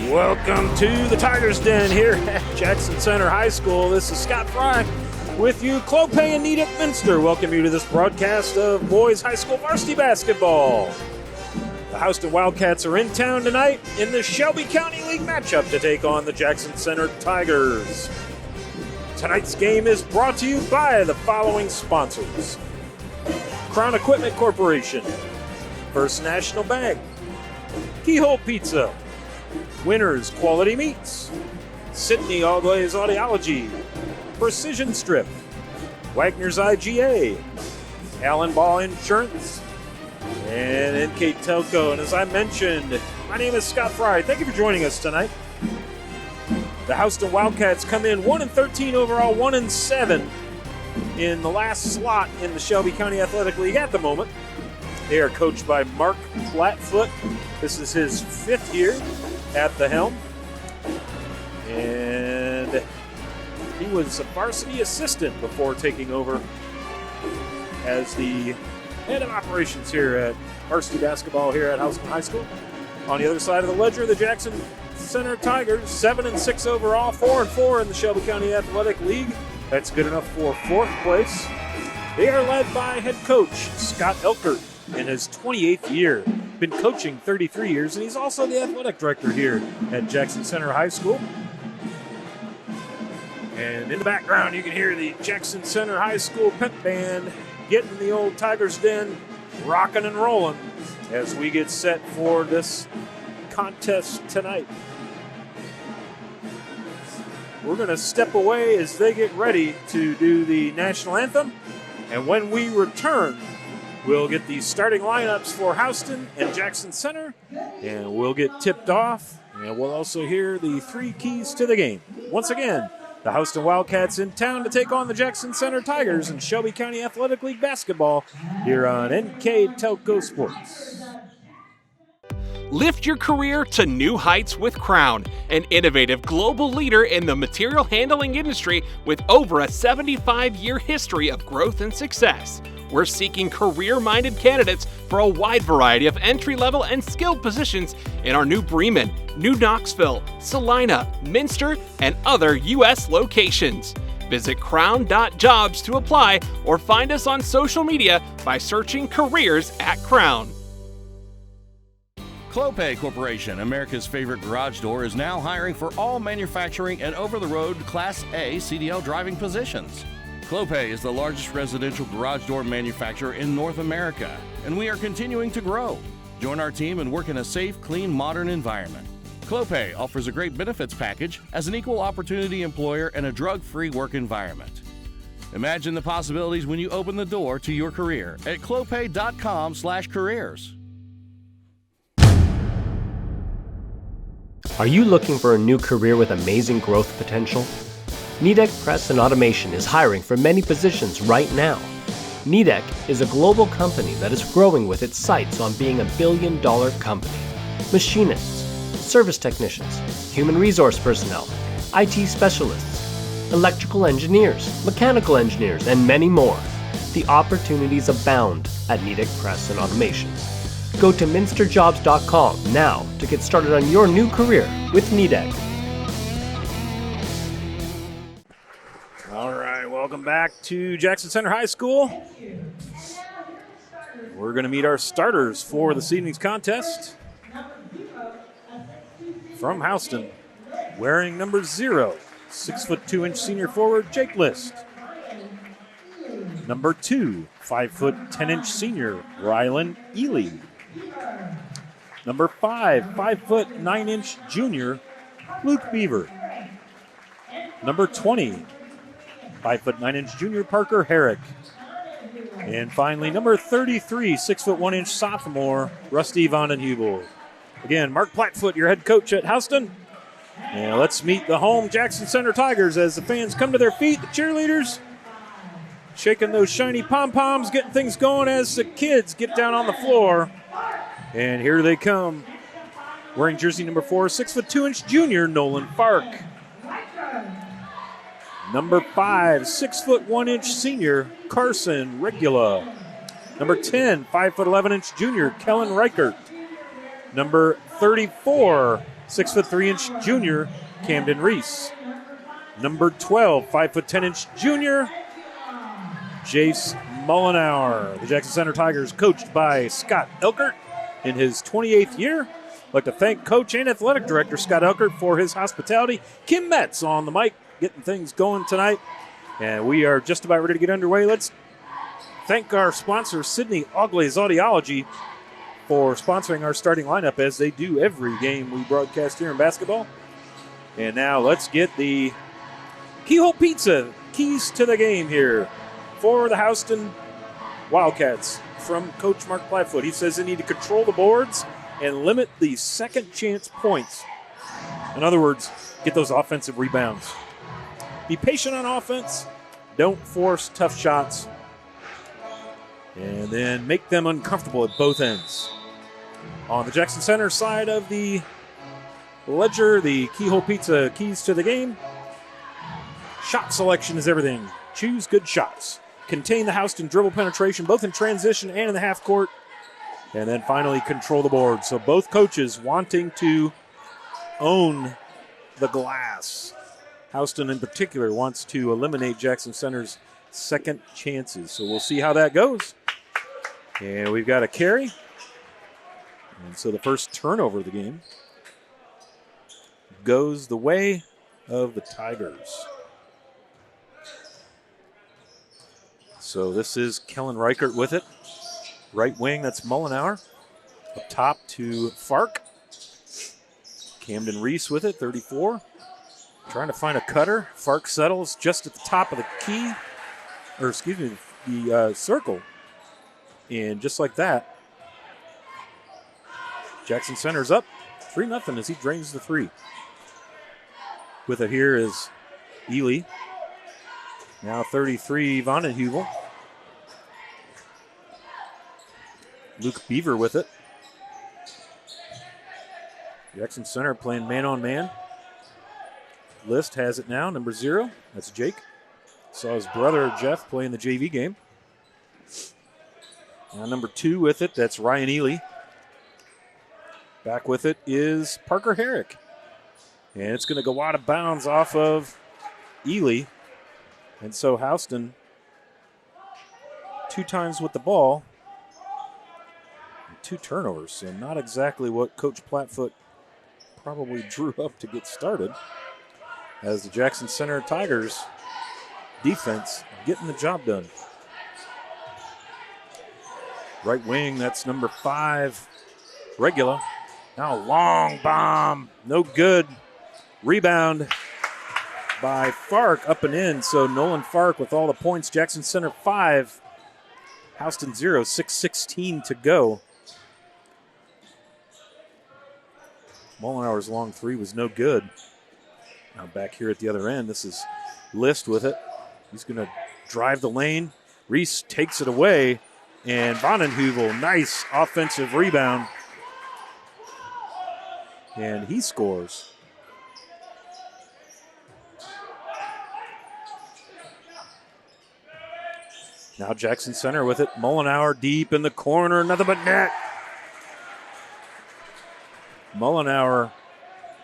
Welcome to the Tigers Den here at Jackson Center High School. This is Scott Fry with you, Clope and Nedick Minster. Welcome you to this broadcast of boys high school varsity basketball. The Houston Wildcats are in town tonight in the Shelby County League matchup to take on the Jackson Center Tigers. Tonight's game is brought to you by the following sponsors: Crown Equipment Corporation, First National Bank, Keyhole Pizza, Winners Quality Meats, Sydney All Glaze Audiology, Precision Strip, Wagner's IGA, Allen Ball Insurance, and NKTelco. And as I mentioned, my name is Scott Fry. Thank you for joining us tonight. The Houston Wildcats come in 1-13 overall, 1-7 in the last slot in the Shelby County Athletic League at the moment. They are coached by Mark Flatfoot. This is his 5th year at the helm. And he was a varsity assistant before taking over as the head of operations here at varsity basketball here at Houston High School. On the other side of the ledger, the Jackson Center Tigers, 7-6 overall, 4-4 in the Shelby County Athletic League. That's good enough for 4th place. They are led by head coach Scott Elkert in his 28th year. Been coaching 33 years, and he's also the athletic director here at Jackson Center High School. And in the background, you can hear the Jackson Center High School pep band getting the old Tigers Den rocking and rolling as we get set for this contest tonight. We're going to step away as they get ready to do the national anthem, and when we return, we'll get the starting lineups for Houston and Jackson Center, and we'll get tipped off, and we'll also hear the 3 keys to the game. Once again, the Houston Wildcats in town to take on the Jackson Center Tigers in Shelby County Athletic League basketball here on NKTelco Sports. Lift your career to new heights with Crown, an innovative global leader in the material handling industry with over a 75-year history of growth and success. We're seeking career-minded candidates for a wide variety of entry-level and skilled positions in our new Bremen, New Knoxville, Salina, Minster, and other U.S. locations. Visit crown.jobs to apply or find us on social media by searching Careers at Crown. Clope Corporation, America's favorite garage door, is now hiring for all manufacturing and over-the-road Class A CDL driving positions. Clope is the largest residential garage door manufacturer in North America, and we are continuing to grow. Join our team and work in a safe, clean, modern environment. Clope offers a great benefits package as an equal opportunity employer and a drug-free work environment. Imagine the possibilities when you open the door to your career at clope.com/careers. Are you looking for a new career with amazing growth potential? Nedick Press and Automation is hiring for many positions right now. Nedick is a global company that is growing with its sights on being a billion-dollar company. Machinists, service technicians, human resource personnel, IT specialists, electrical engineers, mechanical engineers, and many more. The opportunities abound at Nedick Press and Automation. Go to minsterjobs.com now to get started on your new career with Nedick. All right, welcome back to Jackson Center High School. We're going to meet our starters for this evening's contest. From Houston, wearing number 0, 6'2" senior forward Jake List. Number 2, 5'10" senior Rylan Ely. Number 5, 5'9" junior Luke Beaver. Number 20, 5'9" junior Parker Herrick. And finally, number 33, 6'1" sophomore Rusty Vandenhubel. Again, Mark Flatfoot, your head coach at Houston. And let's meet the home Jackson Center Tigers as the fans come to their feet. The cheerleaders shaking those shiny pom-poms, getting things going as the kids get down on the floor. And here they come. Wearing jersey number 4, 6'2" junior Nolan Fark. Number 5, 6'1" senior Carson Regula. Number 10, 5'11" junior Kellen Reichert. Number 34, 6'3" junior, Camden Reese. Number 12, 5'10" junior, Jace Mullenauer. The Jackson Center Tigers coached by Scott Elkert in his 28th year. I'd like to thank Coach and Athletic Director Scott Elkert for his hospitality. Kim Metz on the mic, getting things going tonight. And we are just about ready to get underway. Let's thank our sponsor, Sidney Auglay's Audiology, for sponsoring our starting lineup as they do every game we broadcast here in basketball. And now let's get the Keyhole Pizza keys to the game here for the Houston Wildcats from Coach Mark Plattfoot. He says they need to control the boards and limit the second chance points. In other words, get those offensive rebounds. Be patient on offense. Don't force tough shots. And then make them uncomfortable at both ends. On the Jackson Center side of the ledger, the Keyhole Pizza keys to the game. Shot selection is everything. Choose good shots. Contain the Houston dribble penetration, both in transition and in the half court. And then finally control the board. So both coaches wanting to own the glass. Houston in particular wants to eliminate Jackson Center's second chances. So we'll see how that goes. And we've got a carry. And so the first turnover of the game goes the way of the Tigers. So this is Kellen Reichert with it. Right wing, that's Mullenauer. Up top to Fark. Camden Reese with it, 34. Trying to find a cutter. Fark settles just at the top of the key, or excuse me, the circle. And just like that, Jackson Center's up 3-0 as he drains the three. With it here is Ely. Now 33, Vondenheuvel. Luke Beaver with it. Jackson Center playing man-on-man. List has it now, number 0. That's Jake. Saw his brother Jeff playing the JV game. Now number 2 with it, that's Ryan Ely. Back with it is Parker Herrick. And it's going to go out of bounds off of Ely. And so Houston, 2 times with the ball, 2 turnovers. So not exactly what Coach Plattfoot probably drew up to get started. As the Jackson Center Tigers defense getting the job done. Right wing, that's number 5, Regula. Now long bomb, no good. Rebound by Fark up and in. So Nolan Fark with all the points. Jackson Center 5, Houston 0, 6:16 to go. Mullenauer's long 3 was no good. Now back here at the other end, this is List with it. He's going to drive the lane. Reese takes it away. And Vondenheuvel, nice offensive rebound. And he scores. Now Jackson Center with it. Mullenauer deep in the corner. Nothing but net. Mullenauer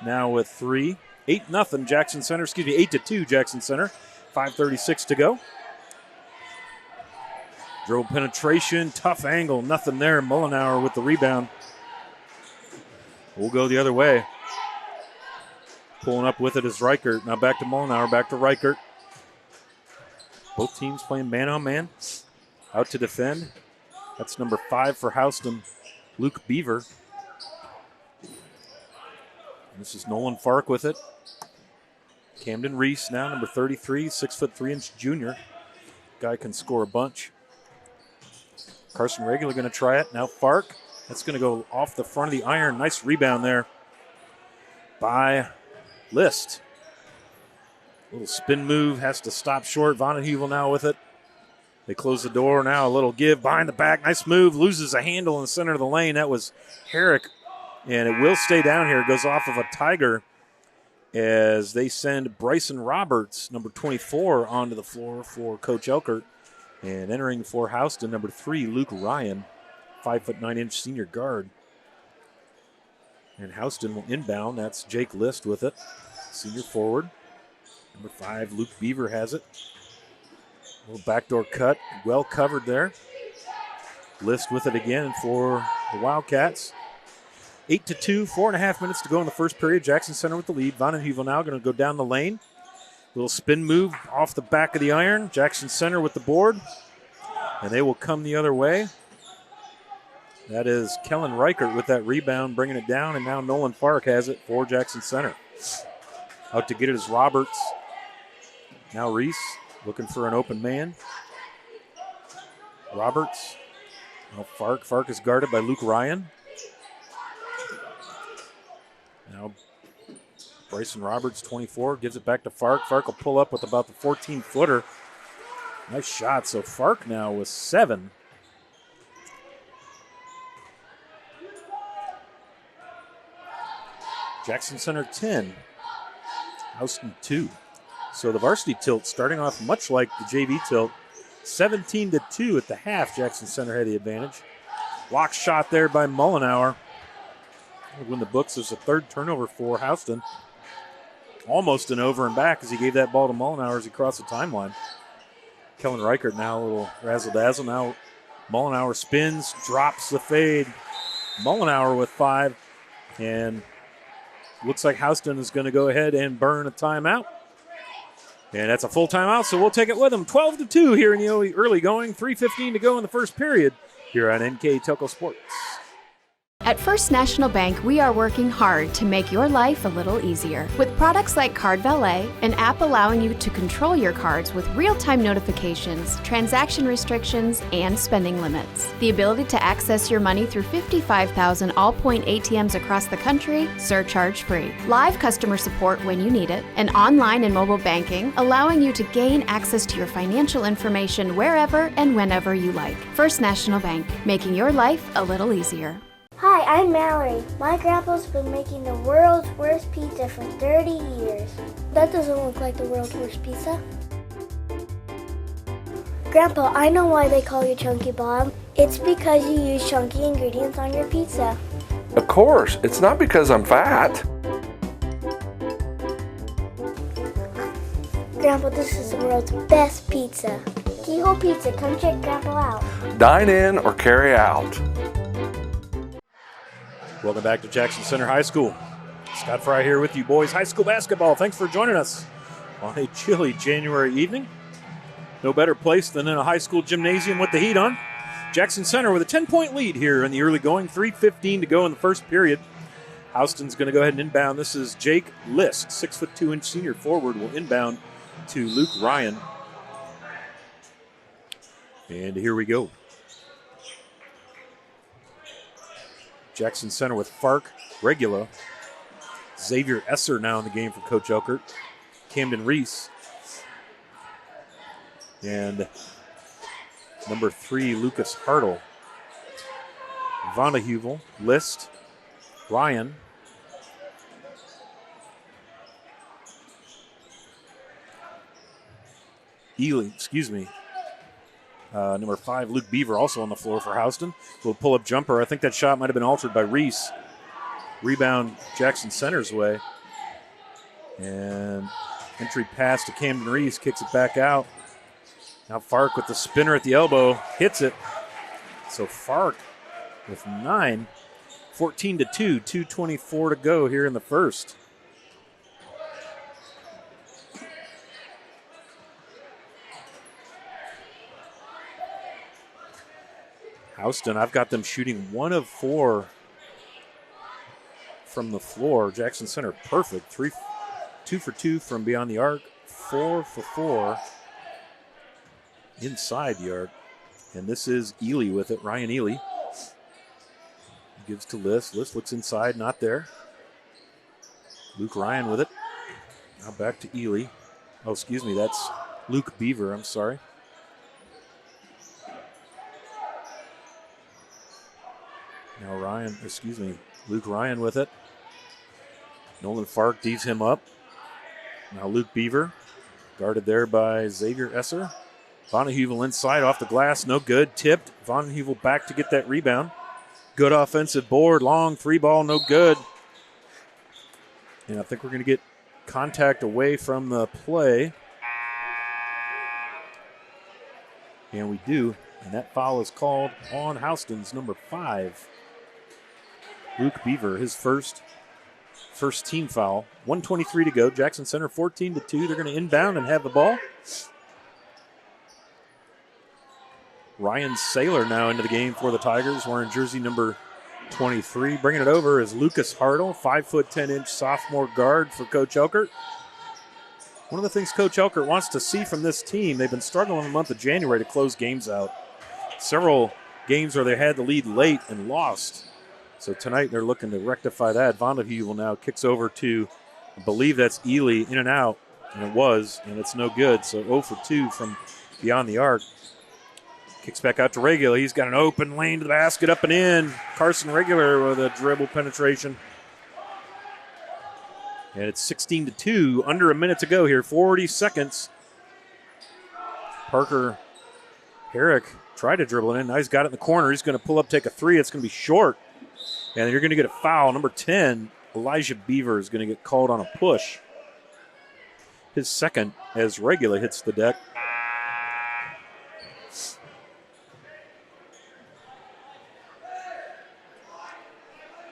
now with 3. 8-0 Jackson Center. 8-2 Jackson Center. 5:36 to go. Dribble penetration. Tough angle. Nothing there. Mullenauer with the rebound. We'll go the other way. Pulling up with it is Reichert. Now back to Mullenauer. Back to Reichert. Both teams playing man-on-man. Out to defend. That's number 5 for Houston, Luke Beaver. This is Nolan Fark with it. Camden Reese now, number 33, 6'3" junior. Guy can score a bunch. Carson Regular going to try it. Now Fark. That's going to go off the front of the iron. Nice rebound there by List. Little spin move, has to stop short. Vondenheuvel now with it. They close the door. Now a little give behind the back. Nice move. Loses a handle in the center of the lane. That was Herrick. And it will stay down here. It goes off of a Tiger as they send Bryson Roberts, number 24, onto the floor for Coach Elkert. And entering for Houston, number 3, Luke Ryan, 5'9" senior guard. And Houston will inbound. That's Jake List with it, senior forward. Number 5, Luke Beaver has it. A little backdoor cut, well covered there. List with it again for the Wildcats. 8-2, 4.5 minutes to go in the first period. Jackson Center with the lead. Vonnehuvel now going to go down the lane. Little spin move off the back of the iron. Jackson Center with the board. And they will come the other way. That is Kellen Reichert with that rebound, bringing it down, and now Nolan Fark has it for Jackson Center. Out to get it is Roberts. Now Reese looking for an open man. Roberts. Now Fark. Fark is guarded by Luke Ryan. Now Bryson Roberts, 24, gives it back to Fark. Fark will pull up with about the 14-footer. Nice shot. So Fark now with 7. Jackson Center 10, Houston 2. So the varsity tilt starting off much like the JV tilt. 17-2 at the half. Jackson Center had the advantage. Block shot there by Mullenauer. When the books, there's a third turnover for Houston. Almost an over and back as he gave that ball to Mullenauer as he crossed the timeline. Kellen Reichert now a little razzle-dazzle. Now Mullenauer spins, drops the fade. Mullenauer with 5. And looks like Houston is going to go ahead and burn a timeout. And that's a full timeout, so we'll take it with them. 12-2 here in the early going. 3:15 to go in the first period here on NKTelco Sports. At First National Bank, we are working hard to make your life a little easier. With products like Card Valet, an app allowing you to control your cards with real-time notifications, transaction restrictions, and spending limits. The ability to access your money through 55,000 all-point ATMs across the country, surcharge-free. Live customer support when you need it. And online and mobile banking, allowing you to gain access to your financial information wherever and whenever you like. First National Bank, making your life a little easier. Hi, I'm Mallory. My grandpa's been making the world's worst pizza for 30 years. That doesn't look like the world's worst pizza. Grandpa, I know why they call you Chunky Bob. It's because you use chunky ingredients on your pizza. Of course, it's not because I'm fat. Grandpa, this is the world's best pizza. Keyhole Pizza, come check Grandpa out. Dine in or carry out. Welcome back to Jackson Center High School. Scott Fry here with you, boys. High school basketball. Thanks for joining us on a chilly January evening. No better place than in a high school gymnasium with the heat on. Jackson Center with a 10-point lead here in the early going. 3:15 to go in the first period. Houston's going to go ahead and inbound. This is Jake List, 6'2" senior forward, will inbound to Luke Ryan. And here we go. Jackson Center with Fark, Regula. Xavier Esser now in the game for Coach Elkert. Camden Reese. And number 3, Lucas Hartle. Vonnehuvel, List, Ryan. Ely, number 5, Luke Beaver, also on the floor for Houston. Little pull-up jumper. I think that shot might have been altered by Reese. Rebound Jackson Center's way. And entry pass to Camden Reese, kicks it back out. Now Fark with the spinner at the elbow, hits it. So Fark with 9, 14-2, 2:24 to go here in the first. Houston, I've got them shooting 1 of 4 from the floor. Jackson Center, perfect. 2 for 2 from beyond the arc. 4 for 4 inside the arc. And this is Ely with it, Ryan Ely. Gives to List. List looks inside, not there. Luke Ryan with it. Now back to Ely. Oh, excuse me, that's Luke Beaver, I'm sorry. Now Luke Ryan with it. Nolan Fark D's him up. Now Luke Beaver, guarded there by Xavier Esser. Vonnehuvel inside off the glass, no good. Tipped. Vonnehuvel back to get that rebound. Good offensive board, long 3 ball, no good. And I think we're going to get contact away from the play. And we do. And that foul is called on Houston's number 5. Luke Beaver, his first team foul. 1:23 to go. Jackson Center 14-2. They're going to inbound and have the ball. Ryan Saylor now into the game for the Tigers, wearing jersey number 23. Bringing it over is Lucas Hartle, 5'10" sophomore guard for Coach Elkert. One of the things Coach Elkert wants to see from this team, they've been struggling in the month of January to close games out. Several games where they had the lead late and lost. So tonight they're looking to rectify that. Vonderheuvel now kicks over to, I believe that's Ely, in and out. And it was, and it's no good. So 0 for 2 from beyond the arc. Kicks back out to Regular. He's got an open lane to the basket, up and in. Carson Regular with a dribble penetration. And it's 16-2, under a minute to go here, 40 seconds. Parker Herrick tried to dribble it in. Now he's got it in the corner. He's going to pull up, take a three. It's going to be short. And you're going to get a foul. Number 10, Elijah Beaver, is going to get called on a push. His second as Regular hits the deck.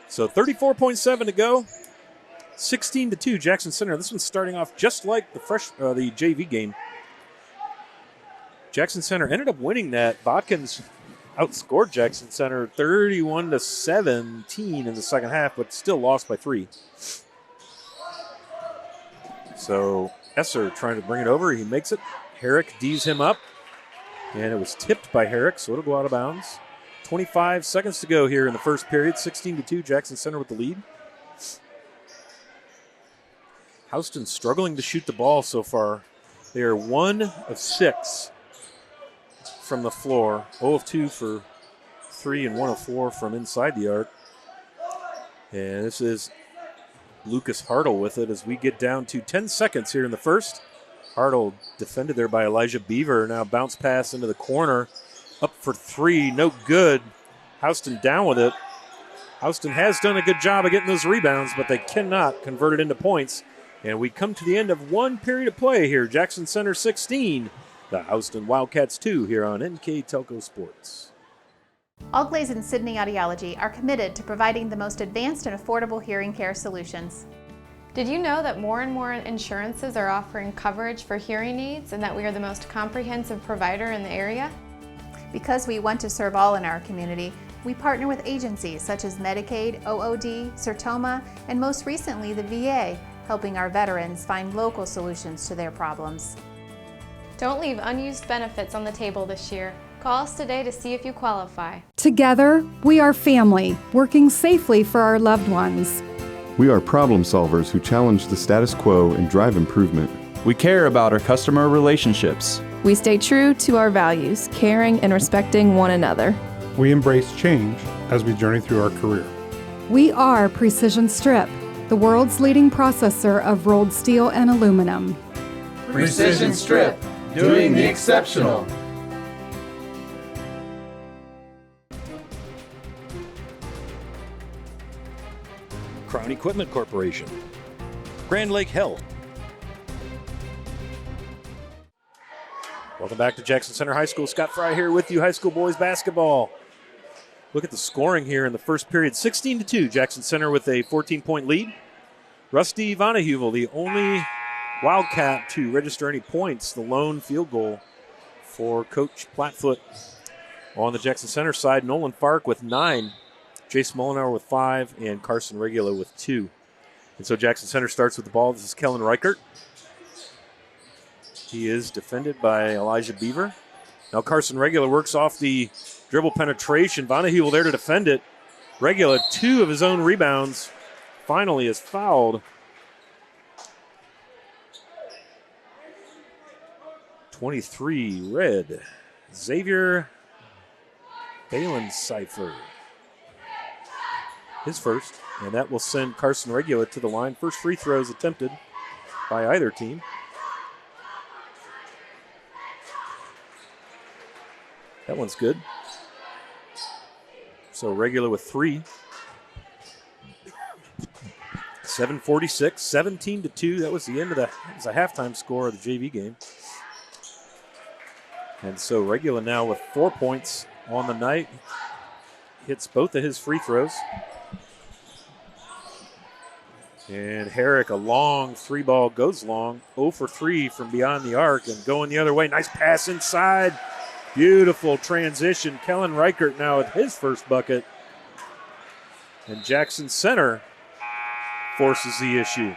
So 34.7 to go. 16-2, Jackson Center. This one's starting off just like the JV game. Jackson Center ended up winning that. Botkins outscored Jackson Center 31-17 in the second half, but still lost by 3. So Esser trying to bring it over. He makes it. Herrick D's him up, and it was tipped by Herrick, so it'll go out of bounds. 25 seconds to go here in the first period. 16-2, Jackson Center with the lead. Houston struggling to shoot the ball so far. They are 1 of 6 from the floor. 0 of 2 for 3 and 1 of 4 from inside the arc. And this is Lucas Hartle with it as we get down to 10 seconds here in the first. Hartle defended there by Elijah Beaver. Now bounce pass into the corner. Up for 3, no good. Houston down with it. Houston has done a good job of getting those rebounds, but they cannot convert it into points. And we come to the end of one period of play here. Jackson Center 16, the Houston Wildcats 2 here on NKTelco Sports. Allglaze and Sydney Audiology are committed to providing the most advanced and affordable hearing care solutions. Did you know that more and more insurances are offering coverage for hearing aids and that we are the most comprehensive provider in the area? Because we want to serve all in our community, we partner with agencies such as Medicaid, OOD, Sertoma, and most recently the VA, helping our veterans find local solutions to their problems. Don't leave unused benefits on the table this year. Call us today to see if you qualify. Together, we are family, working safely for our loved ones. We are problem solvers who challenge the status quo and drive improvement. We care about our customer relationships. We stay true to our values, caring and respecting one another. We embrace change as we journey through our career. We are Precision Strip, the world's leading processor of rolled steel and aluminum. Precision Strip, doing the exceptional. Crown Equipment Corporation. Grand Lake Health. Welcome back to Jackson Center High School. Scott Fry here with you, high school boys basketball. Look at the scoring here in the first period. 16-2, Jackson Center with a 14-point lead. Rusty Vonderheuvel, the only Wildcat to register any points. The lone field goal for Coach Plattfoot. On the Jackson Center side, Nolan Fark with 9. Jace Molinauer with 5, and Carson Regula with 2. And so Jackson Center starts with the ball. This is Kellen Reichert. He is defended by Elijah Beaver. Now Carson Regula works off the dribble penetration. Vonderheuvel there to defend it. Regula, 2 of his own rebounds. Finally is fouled. 23, red. Xavier Balin-Cipher. His first, and that will send Carson Regula to the line. First free throws attempted by either team. That one's good. So Regula with 3. 7:46, 17-2. That was the end of the halftime score of the JV game. And so Regula now with 4 points on the night. Hits both of his free throws. And Herrick, a long three ball, goes long. 0 for 3 from beyond the arc and going the other way. Nice pass inside. Beautiful transition. Kellen Reichert now with his first bucket. And Jackson Center forces the issue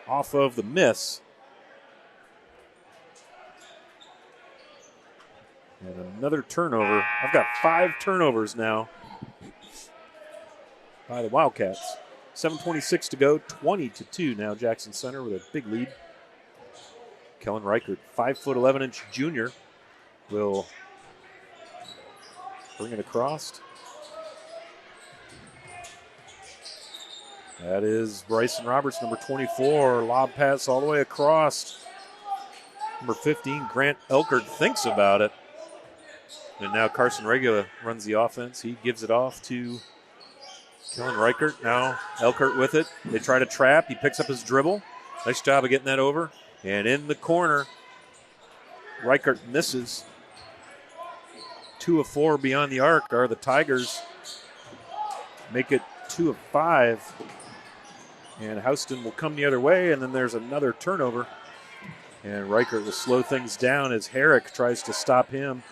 off of the miss. And another turnover. I've got 5 turnovers now by the Wildcats. 7:26 to go, 20-2 now. Jackson Center with a big lead. Kellen Reichert, 5'11" junior, will bring it across. That is Bryson Roberts, number 24. Lob pass all the way across. Number 15, Grant Elkert, thinks about it. And now Carson Regula runs the offense. He gives it off to Kellen Reichert. Now Elkert with it. They try to trap. He picks up his dribble. Nice job of getting that over. And in the corner, Reichert misses. 2 of 4 beyond the arc are the Tigers. Make it 2 of 5. And Houston will come the other way, and then there's another turnover. And Reichert will slow things down as Herrick tries to stop him.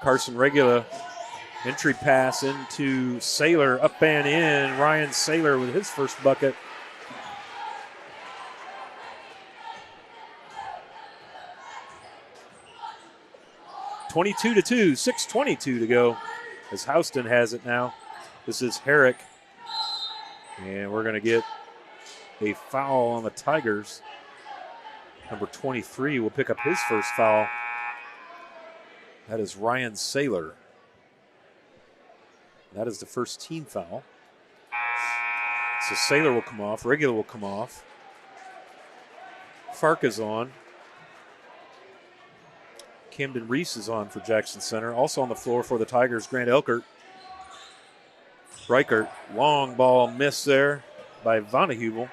Carson Regula, entry pass into Saylor, up and in. Ryan Saylor with his first bucket. (22-2), 6:22 to go as Houston has it now. This is Herrick. And we're going to get a foul on the Tigers. Number 23 will pick up his first foul. That is Ryan Saylor. That is the first team foul. So Saylor will come off. Regula will come off. Fark is on. Camden Reese is on for Jackson Center. Also on the floor for the Tigers, Grant Elkert. Reichert, long ball miss there by Vonnehuvel.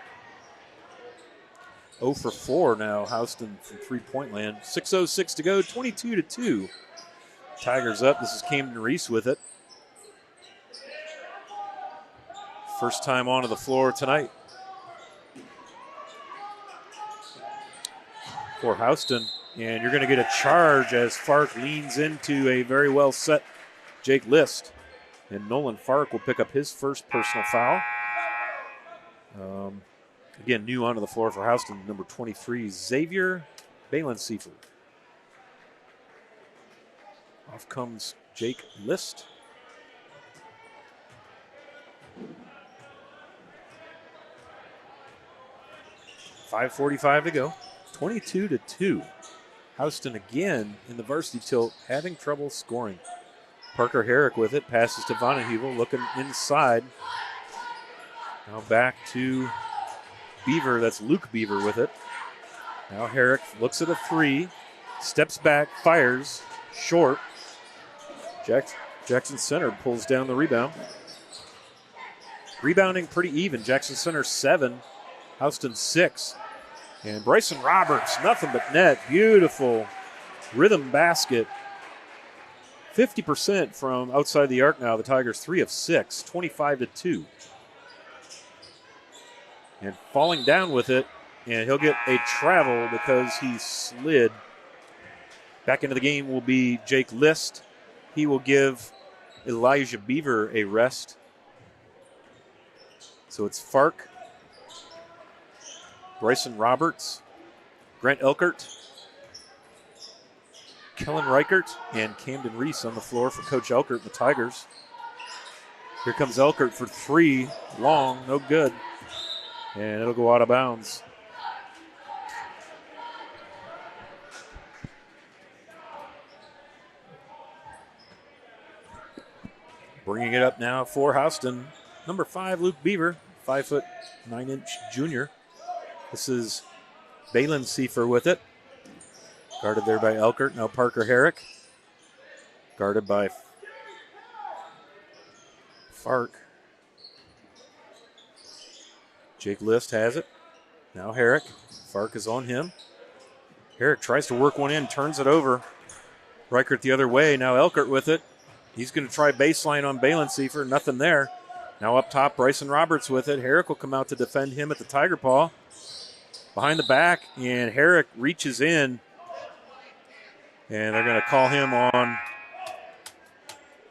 0 for 4 now, Houston from three-point land. 6:06 to go, 22-2. Tigers up. This is Camden Reese with it. First time onto the floor tonight for Houston. And you're going to get a charge as Fark leans into a very well set Jake List. And Nolan Fark will pick up his first personal foul. Again, new onto the floor for Houston, number 23, Xavier Balensiefer. Off comes Jake List. .5:45 to go, 22-2. Houston again in the varsity tilt, having trouble scoring. Parker Herrick with it, passes to Vonnehuvel, looking inside. Now back to Beaver, that's Luke Beaver with it. Now Herrick looks at a three, steps back, fires, short. Jackson Center pulls down the rebound. Rebounding pretty even. Jackson Center 7, Houston 6. And Bryson Roberts, nothing but net. Beautiful rhythm basket. 50% from outside the arc now. The Tigers 3 of 6, 25-2. And falling down with it, and he'll get a travel because he slid. Back into the game will be Jake List. He will give Elijah Beaver a rest. So it's Fark, Bryson Roberts, Grant Elkert, Kellen Reichert, and Camden Reese on the floor for Coach Elkert and the Tigers. Here comes Elkert for three, long, no good. And it'll go out of bounds. Bringing it up now for Houston, number 5, Luke Beaver, 5'9" junior. This is Balensiefer with it. Guarded there by Elkert. Now Parker Herrick. Guarded by Fark. Jake List has it. Now Herrick. Fark is on him. Herrick tries to work one in, turns it over. Reichert the other way. Now Elkert with it. He's going to try baseline on Balenciefer. Nothing there. Now up top, Bryson Roberts with it. Herrick will come out to defend him at the Tiger Paw. Behind the back, and Herrick reaches in. And they're going to call him on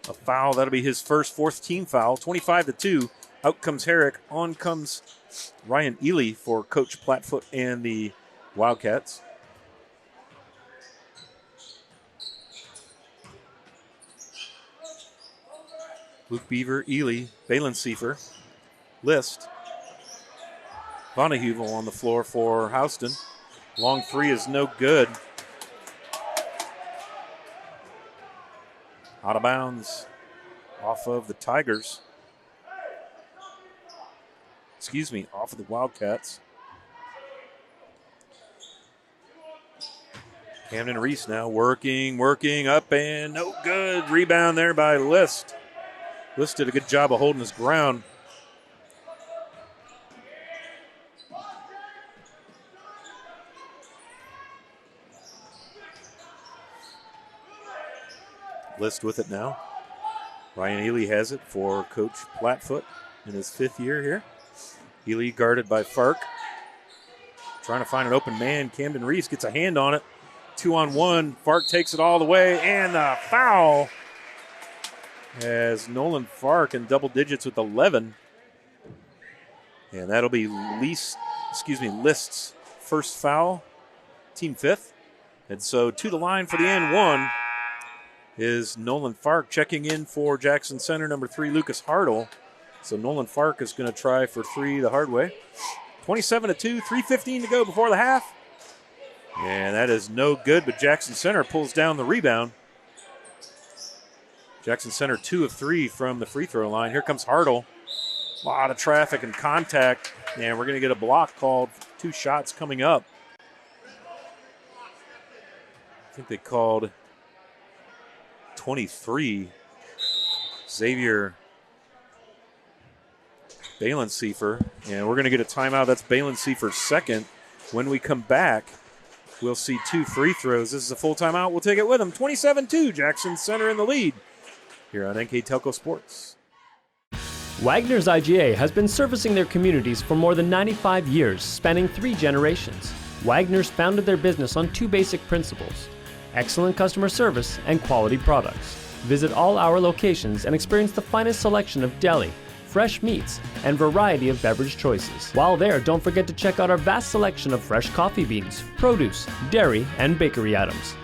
a foul. That'll be his fourth team foul. 25-2. Out comes Herrick. On comes Ryan Ely for Coach Plattfoot and the Wildcats. Luke Beaver, Ely, Balenciefer, List. Vonnehuvel on the floor for Houston. Long three is no good. Out of bounds off of the Tigers. Off of the Wildcats. Camden Reese now working up and no good. Rebound there by List. List did a good job of holding his ground. List with it now. Ryan Ely has it for Coach Plattfoot in his 5th year here. Ely guarded by Fark. Trying to find an open man. Camden Reese gets a hand on it. 2-on-1. Fark takes it all the way, and the foul as Nolan Fark in double digits with 11. And that'll be List's first foul, team 5th. And so to the line for the and one is Nolan Fark, checking in for Jackson Center, number 3, Lucas Hartle. So Nolan Fark is going to try for 3 the hard way. 27-2, 3:15 to go before the half. And that is no good, but Jackson Center pulls down the rebound. Jackson Center 2 of 3 from the free throw line. Here comes Hartle. A lot of traffic and contact, and we're going to get a block called. 2 shots coming up. I think they called 23. Xavier Balenciefer, and we're going to get a timeout. That's Balenciefer's second. When we come back, we'll see 2 free throws. This is a full timeout. We'll take it with them. 27-2, Jackson Center in the lead here on NKTelco Sports. Wagner's IGA has been servicing their communities for more than 95 years, spanning 3 generations. Wagner's founded their business on 2 basic principles: excellent customer service and quality products. Visit all our locations and experience the finest selection of deli, fresh meats, and variety of beverage choices. While there, don't forget to check out our vast selection of fresh coffee beans, produce, dairy, and bakery items.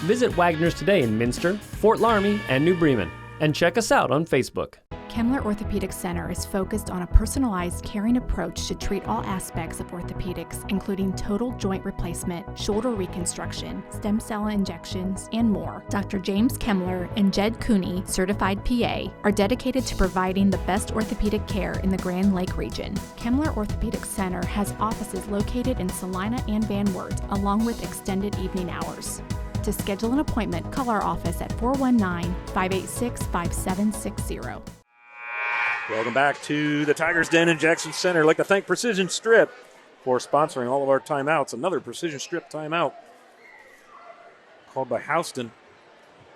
Visit Wagner's today in Minster, Fort Laramie, and New Bremen, and check us out on Facebook. Kemmler Orthopedic Center is focused on a personalized, caring approach to treat all aspects of orthopedics, including total joint replacement, shoulder reconstruction, stem cell injections, and more. Dr. James Kemmler and Jed Cooney, certified PA, are dedicated to providing the best orthopedic care in the Grand Lake region. Kemmler Orthopedic Center has offices located in Salina and Van Wert, along with extended evening hours. To schedule an appointment, call our office at 419-586-5760. Welcome back to the Tigers Den in Jackson Center. I'd like to thank Precision Strip for sponsoring all of our timeouts. Another Precision Strip timeout called by Houston.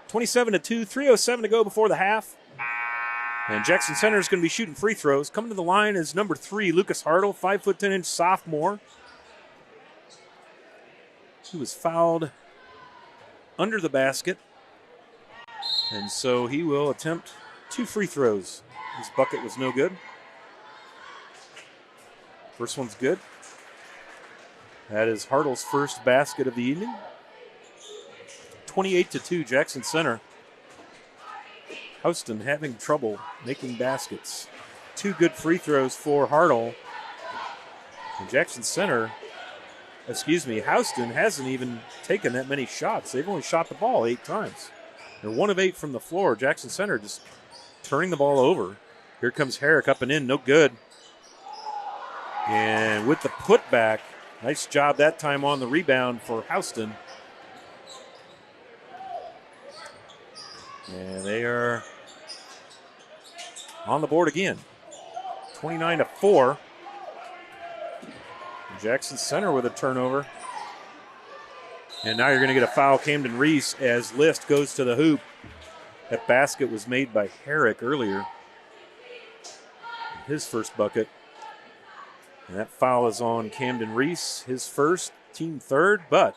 27-2, 3:07 to go before the half. And Jackson Center is going to be shooting free throws. Coming to the line is number 3, Lucas Hartle, 5'10" sophomore. He was fouled under the basket. And so he will attempt 2 free throws. His bucket was no good. First one's good. That is Hartle's first basket of the evening. 28-2, Jackson Center. Houston having trouble making baskets. 2 good free throws for Hartle. And Houston hasn't even taken that many shots. They've only shot the ball 8 times. They're 1 of 8 from the floor. Jackson Center just turning the ball over. Here comes Herrick up and in, no good. And with the putback, nice job that time on the rebound for Houston. And they are on the board again. 29-4. Jackson Center with a turnover. And now you're going to get a foul, Camden Reese, as List goes to the hoop. That basket was made by Herrick earlier. His first bucket. And that foul is on Camden Reese, his first, team third, but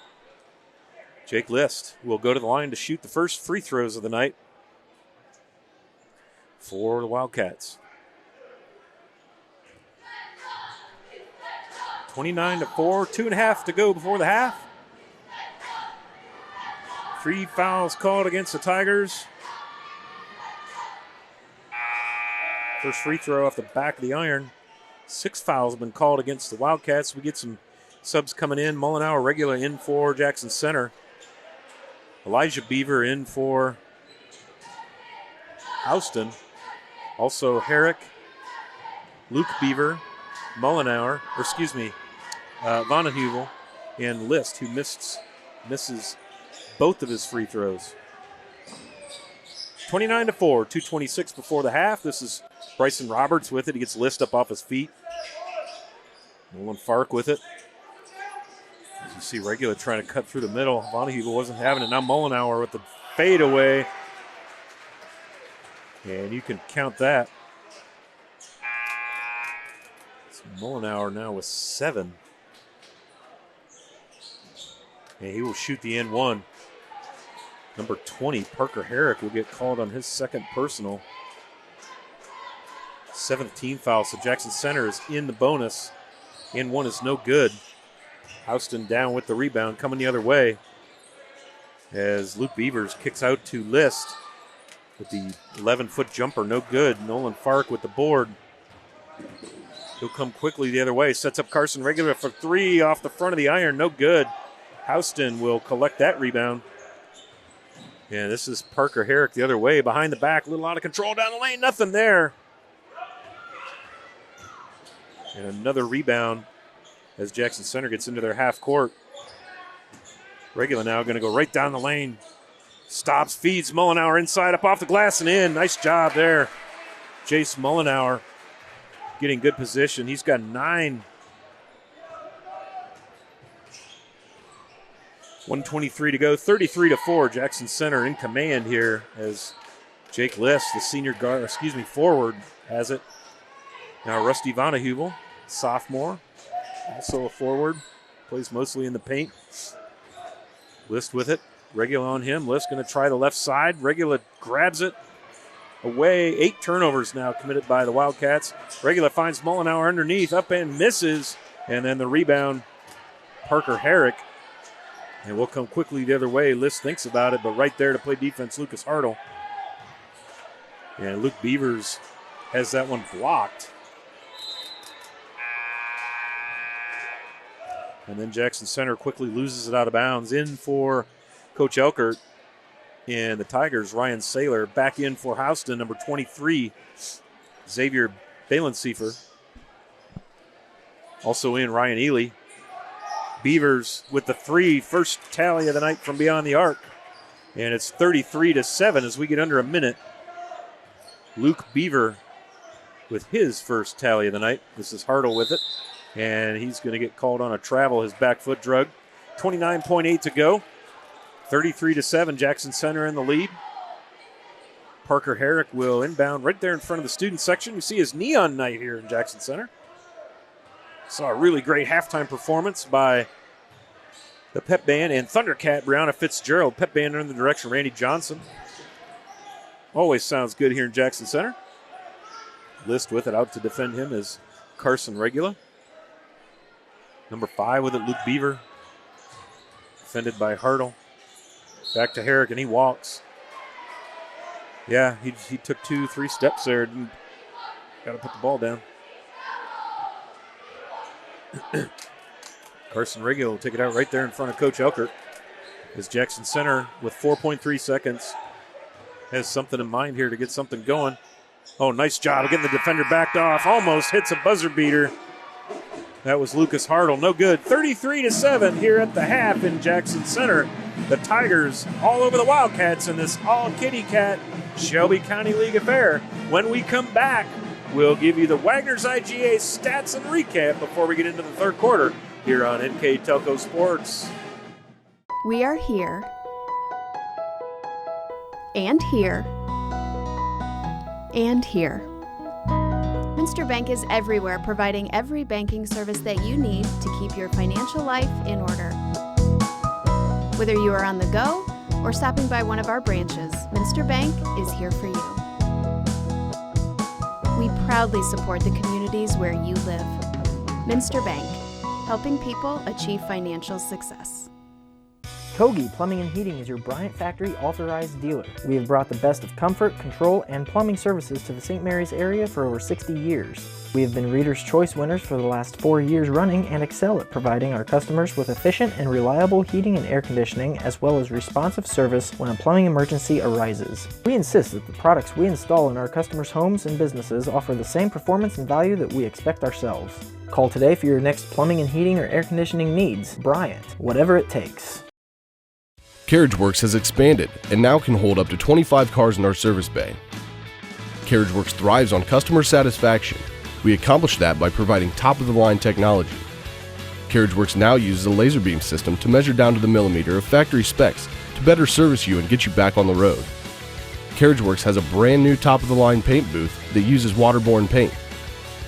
Jake List will go to the line to shoot the first free throws of the night for the Wildcats. 29-4, 2.5 to go before the half. 3 fouls called against the Tigers. First free throw off the back of the iron. 6 fouls have been called against the Wildcats. We get some subs coming in. Mullenauer regular in for Jackson Center. Elijah Beaver in for Houston. Also Herrick, Luke Beaver, Mullenauer, Vonnehuvel, and List, who misses both of his free throws. 29-4, 2:26 before the half. This is Bryson Roberts with it. He gets List up off his feet. Nolan Fark with it. As you see, Regular trying to cut through the middle. Vonnehuvel wasn't having it. Now Mullenauer with the fadeaway. And you can count that. It's Mullenauer now with 7. And he will shoot the end one. Number 20, Parker Herrick, will get called on his second personal. 7th team foul, so Jackson Center is in the bonus. And one is no good. Houston down with the rebound, coming the other way. As Luke Beavers kicks out to List with the 11-foot jumper, no good. Nolan Fark with the board. He'll come quickly the other way. Sets up Carson Regular for 3 off the front of the iron, no good. Houston will collect that rebound. Yeah, this is Parker Herrick the other way, behind the back, a little out of control down the lane, nothing there. And another rebound as Jackson Center gets into their half court. Regular now going to go right down the lane. Stops, feeds Mullenauer inside, up off the glass and in. Nice job there. Jace Mullenauer getting good position. He's got 9. 1:23 to go, 33-4. Jackson Center in command here as Jake List, the senior forward, has it. Now Rusty Vonnehuvel, sophomore, also a forward, plays mostly in the paint. List with it, Regular on him. List going to try the left side. Regular grabs it away. 8 turnovers now committed by the Wildcats. Regular finds Mullenauer underneath, up and misses, and then the rebound, Parker Herrick. And we'll come quickly the other way. List thinks about it, but right there to play defense, Lucas Hartle. And Luke Beavers has that one blocked. And then Jackson Center quickly loses it out of bounds. In for Coach Elkert. And the Tigers, Ryan Saylor, back in for Houston, number 23, Xavier Balenciefer. Also in, Ryan Ely. Beavers with the 3, first tally of the night from beyond the arc. And it's 33-7 as we get under a minute. Luke Beaver with his first tally of the night. This is Hartle with it. And he's going to get called on a travel, his back foot drug. 29.8 to go. 33-7, Jackson Center in the lead. Parker Herrick will inbound right there in front of the student section. You see his neon night here in Jackson Center. Saw a really great halftime performance by the pep band and Thundercat, Brianna Fitzgerald. Pep band under the direction of Randy Johnson. Always sounds good here in Jackson Center. List with it, out to defend him is Carson Regula. Number 5 with it, Luke Beaver. Defended by Hartle. Back to Herrick, and he walks. Yeah, he took 2-3 steps there. Got to put the ball down. Carson Regula will take it out right there in front of Coach Elkert. As Jackson Center, with 4.3 seconds, has something in mind here to get something going. Oh, nice job of getting the defender backed off. Almost hits a buzzer beater. That was Lucas Hartle. No good. 33-7 here at the half in Jackson Center. The Tigers all over the Wildcats in this all kitty cat Shelby County League affair. When we come back, we'll give you the Wagner's IGA stats and recap before we get into the third quarter here on NKTelco Sports. We are here and here and here. Minster Bank is everywhere, providing every banking service that you need to keep your financial life in order. Whether you are on the go or stopping by one of our branches, Minster Bank is here for you. We proudly support the communities where you live. Minster Bank, helping people achieve financial success. Kogi Plumbing and Heating is your Bryant Factory authorized dealer. We have brought the best of comfort, control, and plumbing services to the St. Mary's area for over 60 years. We have been Reader's Choice winners for the last 4 years running and excel at providing our customers with efficient and reliable heating and air conditioning, as well as responsive service when a plumbing emergency arises. We insist that the products we install in our customers' homes and businesses offer the same performance and value that we expect ourselves. Call today for your next plumbing and heating or air conditioning needs. Bryant, whatever it takes. CarriageWorks has expanded and now can hold up to 25 cars in our service bay. CarriageWorks thrives on customer satisfaction. We accomplish that by providing top-of-the-line technology. CarriageWorks now uses a laser beam system to measure down to the millimeter of factory specs to better service you and get you back on the road. CarriageWorks has a brand new top-of-the-line paint booth that uses waterborne paint.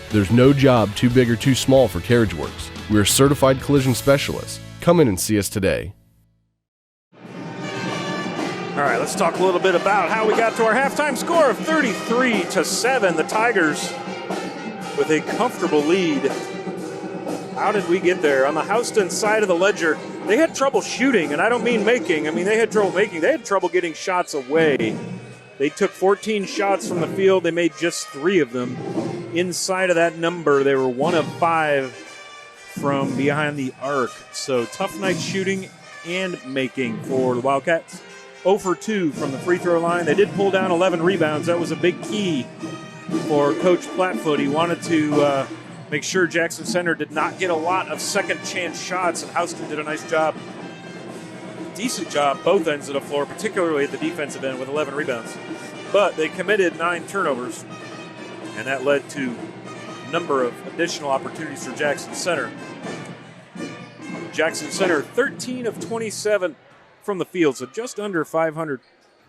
There's no job too big or too small for CarriageWorks. We're certified collision specialists. Come in and see us today. All right, let's talk a little bit about how we got to our halftime score of 33-7. The Tigers with a comfortable lead. How did we get there? On the Houston side of the ledger, they had trouble shooting, and I don't mean making. I mean, they had trouble making. They had trouble getting shots away. They took 14 shots from the field. They made just 3 of them. Inside of that number, they were 1 of 5 from behind the arc. So tough night shooting and making for the Wildcats. 0 for 2 from the free throw line. They did pull down 11 rebounds. That was a big key for Coach Flatfoot. He wanted to make sure Jackson Center did not get a lot of second chance shots, and Houston did a nice job. Decent job both ends of the floor, particularly at the defensive end with 11 rebounds. But they committed 9 turnovers, and that led to a number of additional opportunities for Jackson Center. Jackson Center 13 of 27 from the field, so just under 500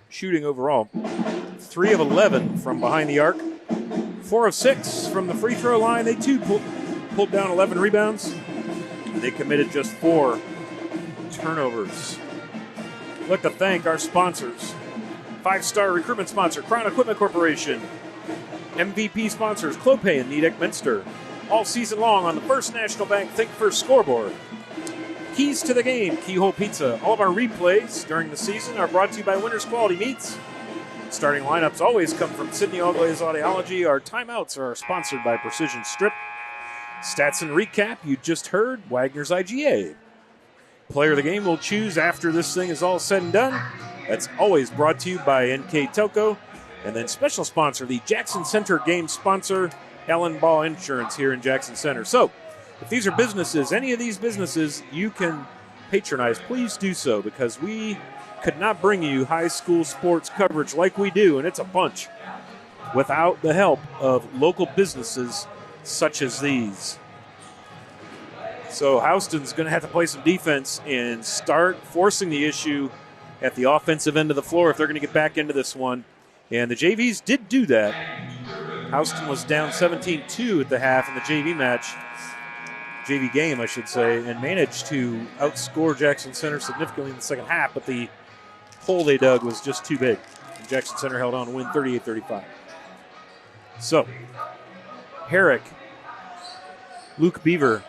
shooting overall. 3 of 11 from behind the arc. 4 of 6 from the free throw line. They too pulled down 11 rebounds. They committed just 4 turnovers. I'd like to thank our sponsors. 5-star recruitment sponsor, Crown Equipment Corporation. MVP sponsors, Clopay and Nedick Minster. All season long on the First National Bank Think First scoreboard. Keys to the Game, Keyhole Pizza. All of our replays during the season are brought to you by Winners Quality Meats. Starting lineups always come from Sydney Allglaze Audiology. Our timeouts are sponsored by Precision Strip. Stats and recap, you just heard Wagner's IGA. Player of the game we'll choose after this thing is all said and done. That's always brought to you by NKTelco. And then special sponsor, the Jackson Center game sponsor, Allen Ball Insurance here in Jackson Center. So, if these are businesses, any of these businesses you can patronize, please do so, because we could not bring you high school sports coverage like we do, and it's a bunch, without the help of local businesses such as these. So Houston's going to have to play some defense and start forcing the issue at the offensive end of the floor if they're going to get back into this one. And the JVs did do that. Houston was down 17-2 at the half in the JV match. JV game, I should say, and managed to outscore Jackson Center significantly in the second half, but the hole they dug was just too big. And Jackson Center held on to win 38-35. So, Herrick, Luke Beaver,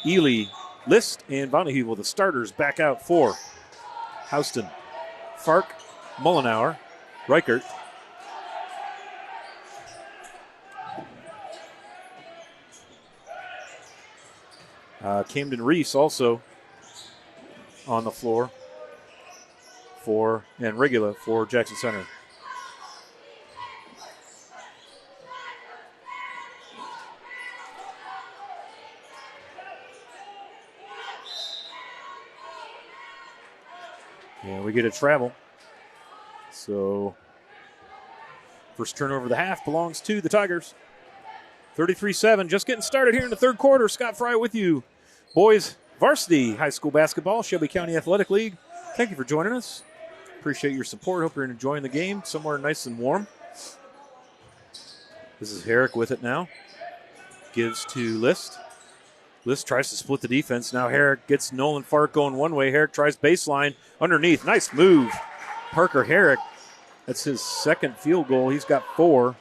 Ely, List, and Vonnegut, the starters back out for Houston. Fark, Mullenauer, Reichert, Camden Reese also on the floor and Regula for Jackson Center. And we get a travel. So first turnover of the half belongs to the Tigers. 33-7, just getting started here in the third quarter. Scott Fry with you Boys Varsity High School Basketball, Shelby County Athletic League. Thank you for joining us. Appreciate your support. Hope you're enjoying the game. Somewhere nice and warm. This is Herrick with it now. Gives to List. List tries to split the defense. Now Herrick gets Nolan Fark going one way. Herrick tries baseline underneath. Nice move. Parker Herrick. That's his second field goal. He's got 4.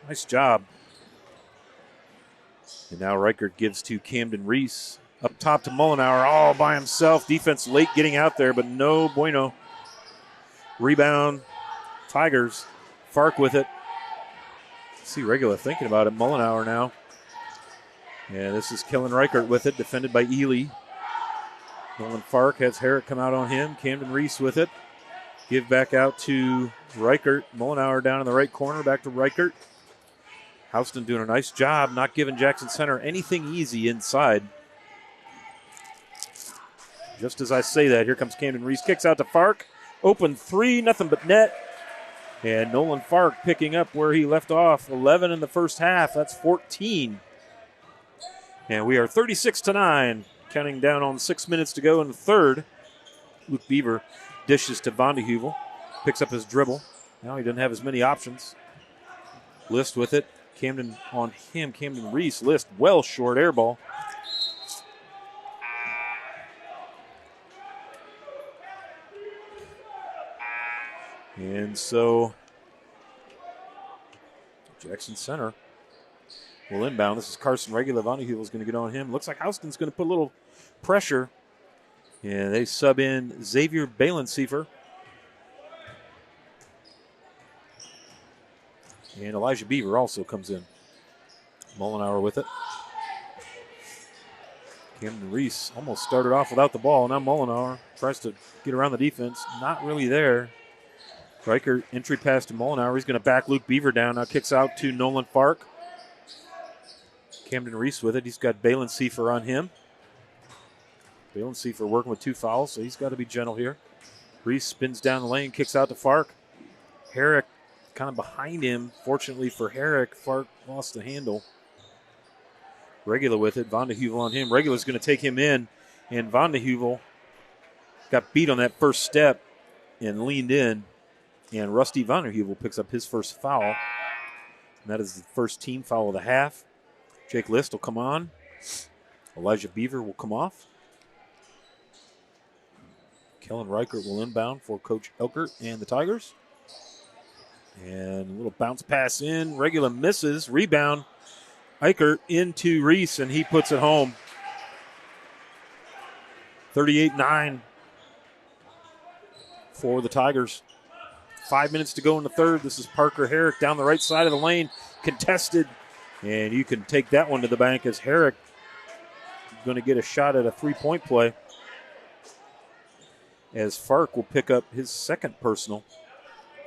Nice job. And now Reichert gives to Camden Reese. Up top to Mullenauer all by himself. Defense late getting out there, but no bueno. Rebound. Tigers. Fark with it. See Regular thinking about it. Mullenauer now. And this is Kellen Reichert with it, defended by Ely. Nolan Fark has Herrick come out on him. Camden Reese with it. Give back out to Reichert. Mullenauer down in the right corner. Back to Reichert. Houston doing a nice job not giving Jackson Center anything easy inside. Just as I say that, here comes Camden Reese. Kicks out to Fark. Open 3, nothing but net. And Nolan Fark picking up where he left off. 11 in the first half. That's 14. And we are 36-9. Counting down on 6 minutes to go in the third. Luke Beaver dishes to Vondehuvel. Picks up his dribble. Now he doesn't have as many options. List with it. Camden on him. Camden Reese. List well short air ball. And so Jackson Center will inbound. This is Carson Regular. Vondehuvel is going to get on him. Looks like Houston's going to put a little pressure. And they sub in Xavier Balenciefer. And Elijah Beaver also comes in. Mullenauer with it. Camden Reese almost started off without the ball. Now Mullenauer tries to get around the defense. Not really there. Reichert entry pass to Mullenauer. He's going to back Luke Beaver down. Now kicks out to Nolan Fark. Camden Reese with it. He's got Balenciefer on him. Balenciefer working with 2 fouls, so he's got to be gentle here. Reese spins down the lane, kicks out to Fark. Herrick kind of behind him. Fortunately for Herrick, Fark lost the handle. Regular with it. Vondehuvel on him. Regular's going to take him in, and Vondehuvel got beat on that first step and leaned in. And Rusty Vondehuvel picks up his first foul. And that is the first team foul of the half. Jake List will come on. Elijah Beaver will come off. Kellen Reichert will inbound for Coach Elkert and the Tigers. And a little bounce pass in. Regular misses. Rebound. Eichert into Reese, and he puts it home. 38-9 for the Tigers. 5 minutes to go in the third. This is Parker Herrick down the right side of the lane. Contested. And you can take that one to the bank as Herrick is going to get a shot at a three-point play. As Fark will pick up his second personal.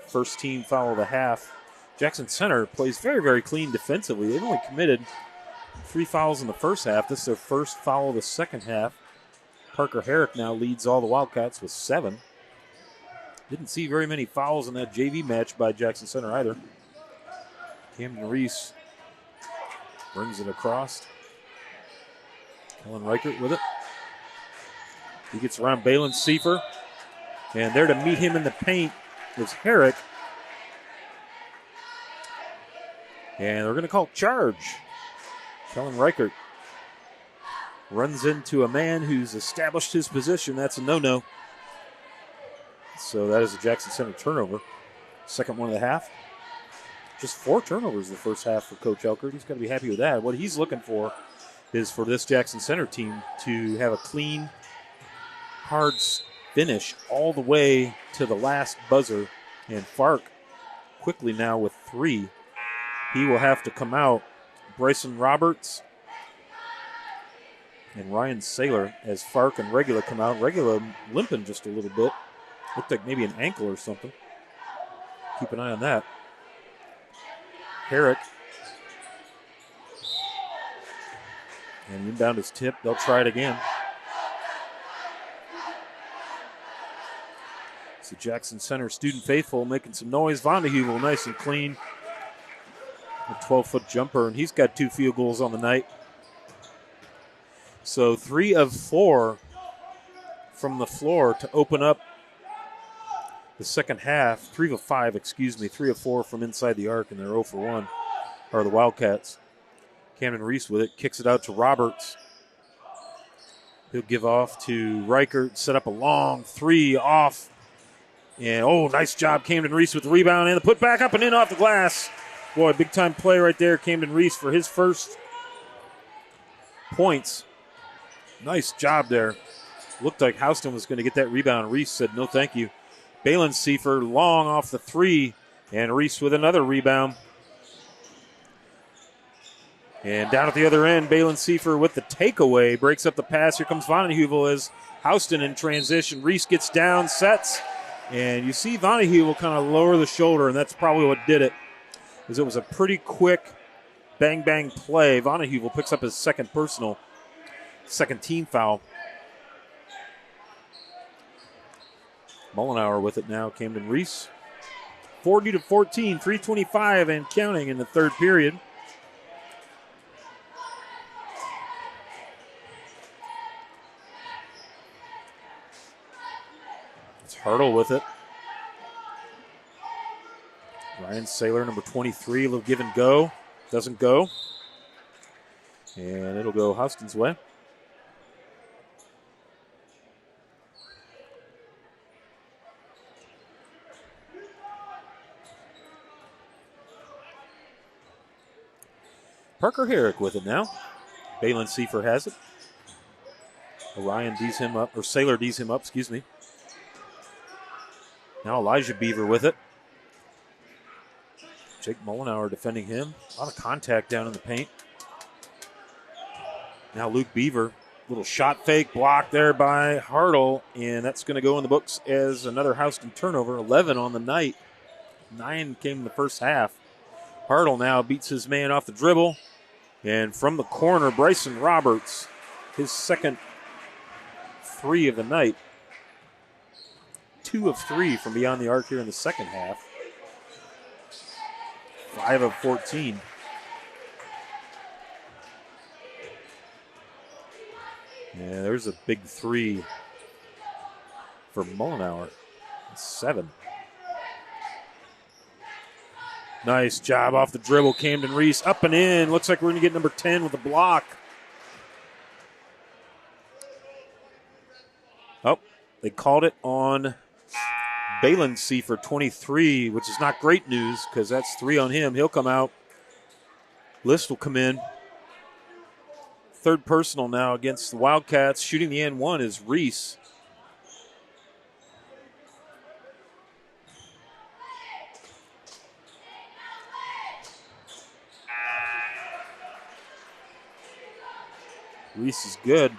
First team foul of the half. Jackson Center plays very, very clean defensively. They've only committed 3 fouls in the first half. This is their first foul of the second half. Parker Herrick now leads all the Wildcats with 7. Didn't see very many fouls in that JV match by Jackson Center either. Camden Reese brings it across. Kellen Reichert with it. He gets around Balenciefer. And there to meet him in the paint is Herrick. And they're going to call charge. Kellen Reichert runs into a man who's established his position. That's a no-no. So that is a Jackson Center turnover. Second one of the half. Just 4 turnovers in the first half for Coach Elkert. He's got to be happy with that. What he's looking for is for this Jackson Center team to have a clean, hard finish all the way to the last buzzer. And Fark quickly now with 3. He will have to come out. Bryson Roberts and Ryan Saylor as Fark and Regular come out. Regular limping just a little bit. Looked like maybe an ankle or something. Keep an eye on that. Herrick. And inbound is tipped. They'll try it again. So Jackson Center student faithful making some noise. Vondehuvel nice and clean. A 12-foot jumper, and he's got 2 field goals on the night. So 3 of 4 from the floor to open up the second half. 3 of 5, 3 of 4 from inside the arc, and they're 0 for 1, are the Wildcats. Camden Reese with it, kicks it out to Roberts. He'll give off to Reichert, set up a long 3 off. And, nice job, Camden Reese with the rebound and the put back up and in off the glass. Boy, big-time play right there, Camden Reese for his first points. Nice job there. Looked like Houston was going to get that rebound. Reese said, no, thank you. Balin Seifer long off the 3, and Reese with another rebound. And down at the other end, Balin Seifer with the takeaway. Breaks up the pass. Here comes Vonnehuvel as Houston in transition. Reese gets down, sets. And you see Vonnehuvel kind of lower the shoulder, and that's probably what did it. Because it was a pretty quick bang-bang play. Vonnehuvel picks up his second team foul. Mullenauer with it now, Camden Reese. 40-14, 3:25 and counting in the third period. It's Hartle with it. Ryan Saylor, number 23, a little give and go. Doesn't go. And it'll go Houston's way. Parker Herrick with it now. Balin Seifer has it. Saylor D's him up, Now Elijah Beaver with it. Jake Mullenauer defending him. A lot of contact down in the paint. Now Luke Beaver. Little shot fake blocked there by Hartle, and that's going to go in the books as another Houston turnover. 11 on the night. 9 came in the first half. Hartle now beats his man off the dribble. And from the corner, Bryson Roberts, his second 3 of the night. 2 of 3 from beyond the arc here in the second half. 5 of 14. Yeah, there's a big 3 for Mullenauer. 7. Nice job off the dribble, Camden Reese. Up and in. Looks like we're going to get number 10 with a block. Oh, they called it on Balin Seifer, 23, which is not great news because that's 3 on him. He'll come out. List will come in. Third personal now against the Wildcats. Shooting the N1 is Reese. Reese is good.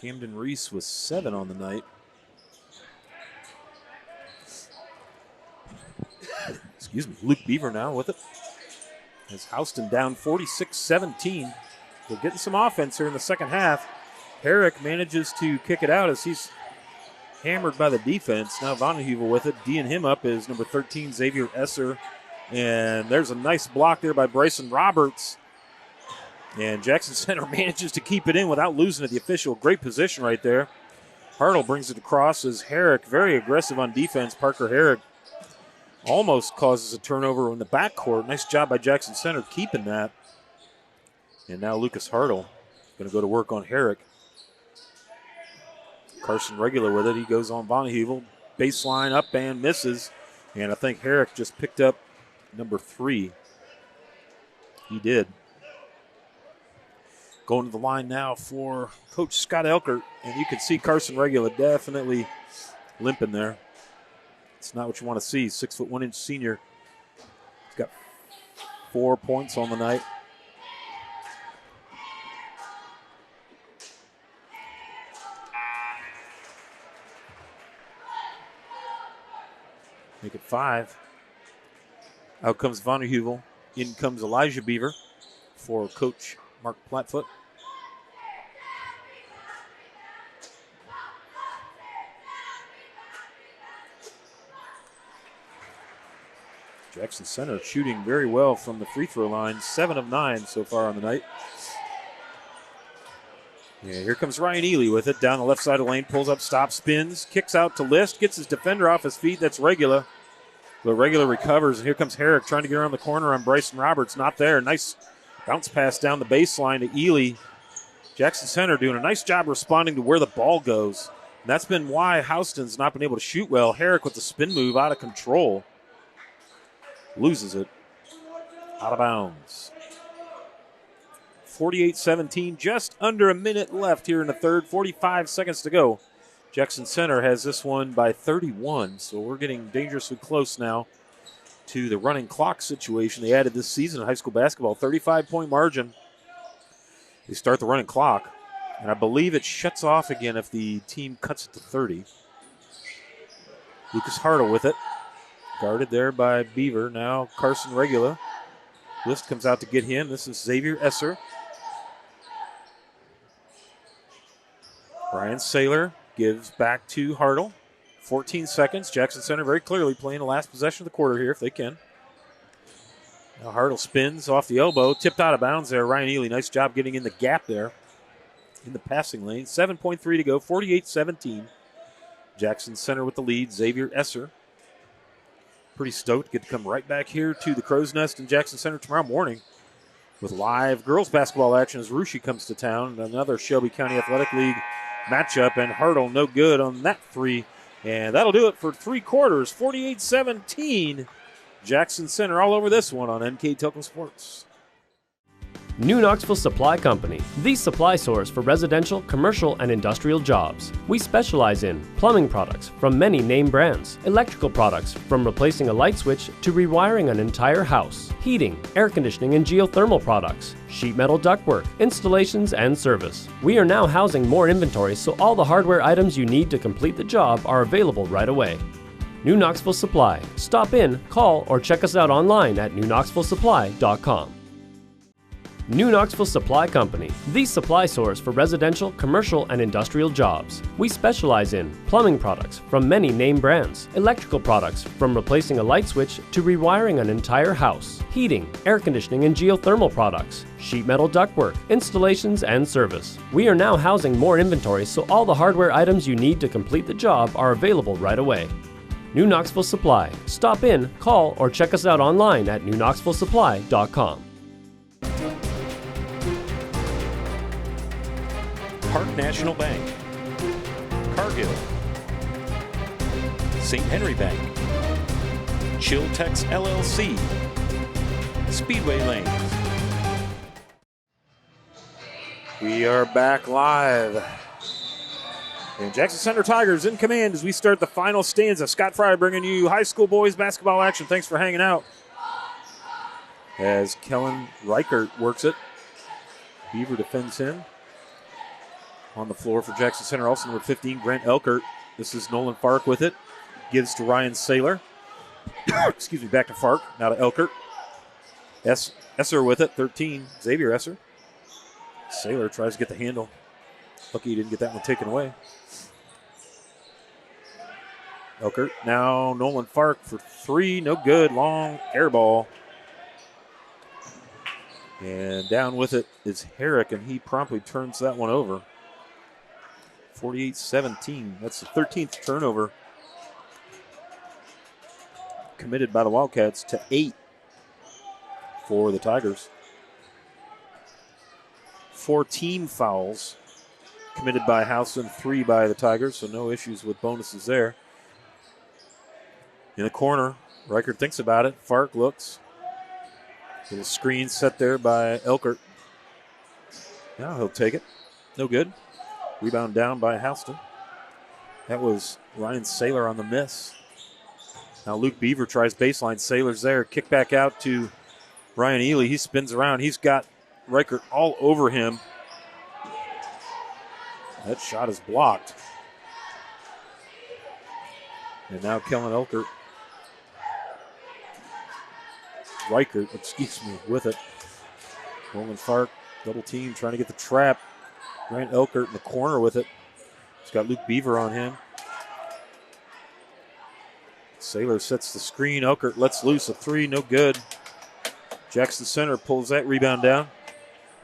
Camden Reese was 7 on the night. Luke Beaver now with it. As Houston down 46-17. They're getting some offense here in the second half. Herrick manages to kick it out as he's hammered by the defense. Now Vonnehuvel with it. D'ing him up is number 13, Xavier Esser. And there's a nice block there by Bryson Roberts. And Jackson Center manages to keep it in without losing it. The official, great position right there. Hartle brings it across as Herrick, very aggressive on defense. Parker Herrick almost causes a turnover in the backcourt. Nice job by Jackson Center keeping that. And now Lucas Hartle going to go to work on Herrick. Carson Regular with it. He goes on Vonnehuvel. Baseline up and misses. And I think Herrick just picked up number 3. He did. Going to the line now for Coach Scott Elkert. And you can see Carson Regular definitely limping there. It's not what you want to see. 6'1" senior. He's got 4 points on the night. Make it 5. Out comes Vonnehuvel. In comes Elijah Beaver for Coach Mark Plattfoot. Jackson Center shooting very well from the free throw line, 7 of 9 so far on the night. Yeah, here comes Ryan Ely with it down the left side of the lane, pulls up, stops, spins, kicks out to List, gets his defender off his feet. That's Regula. But Regula recovers, and here comes Herrick trying to get around the corner on Bryson Roberts. Not there. Nice bounce pass down the baseline to Ely. Jackson Center doing a nice job responding to where the ball goes. And that's been why Houston's not been able to shoot well. Herrick with the spin move out of control. Loses it. Out of bounds. 48-17, just under a minute left here in the third. 45 seconds to go. Jackson Center has this one by 31, so we're getting dangerously close now to the running clock situation they added this season in high school basketball. 35-point margin. They start the running clock, and I believe it shuts off again if the team cuts it to 30. Lucas Hartle with it. Guarded there by Beaver. Now Carson Regula. List comes out to get him. This is Xavier Esser. Brian Saylor gives back to Hartle. 14 seconds. Jackson Center very clearly playing the last possession of the quarter here if they can. Now Hartle spins off the elbow. Tipped out of bounds there. Ryan Ely, nice job getting in the gap there in the passing lane. 7.3 to go. 48-17. Jackson Center with the lead. Xavier Esser. Pretty stoked. Get to come right back here to the Crow's Nest in Jackson Center tomorrow morning with live girls basketball action as Russia comes to town. Another Shelby County Athletic League matchup, and Hartle no good on that three. And that'll do it for three quarters. 48-17. Jackson Center all over this one on NKTelco Sports. New Knoxville Supply Company, the supply source for residential, commercial, and industrial jobs. We specialize in plumbing products from many name brands, electrical products from replacing a light switch to rewiring an entire house, heating, air conditioning, and geothermal products, sheet metal ductwork, installations, and service. We are now housing more inventory, so all the hardware items you need to complete the job are available right away. New Knoxville Supply. Stop in, call, or check us out online at newknoxvillesupply.com. New Knoxville Supply Company, the supply source for residential, commercial, and industrial jobs. We specialize in plumbing products from many name brands, electrical products from replacing a light switch to rewiring an entire house, heating, air conditioning, and geothermal products, sheet metal ductwork, installations, and service. We are now housing more inventory, so all the hardware items you need to complete the job are available right away. New Knoxville Supply. Stop in, call, or check us out online at newknoxvillesupply.com. Park National Bank, Cargill, St. Henry Bank, Chiltex LLC, Speedway Lanes. We are back live. And Jackson Center Tigers in command as we start the final stanza. Scott Fry bringing you high school boys basketball action. Thanks for hanging out. As Kellen Reichert works it. Beaver defends him. On the floor for Jackson Center, also number 15, Grant Elkert. This is Nolan Fark with it. Gives to Ryan Saylor. Excuse me, back to Fark. Now to Elkert. Esser with it, 13, Xavier Esser. Saylor tries to get the handle. Lucky he didn't get that one taken away. Elkert, now Nolan Fark for three, no good, long air ball. And down with it is Herrick, and he promptly turns that one over. 48-17. That's the 13th turnover committed by the Wildcats to 8 for the Tigers. 4 team fouls committed by Houston, 3 by the Tigers, so no issues with bonuses there. In the corner, Reichert thinks about it. Fark looks. Little screen set there by Elkert. Now he'll take it. No good. Rebound down by Houston. That was Ryan Saylor on the miss. Now Luke Beaver tries baseline. Saylor's there. Kick back out to Ryan Ely. He spins around. He's got Reichert all over him. That shot is blocked. And now Kellen Elkert. Reichert, with it. Roman Fark, double team, trying to get the trap. Grant Elkert in the corner with it. He's got Luke Beaver on him. Saylor sets the screen. Elkert lets loose a three, no good. Jackson Center pulls that rebound down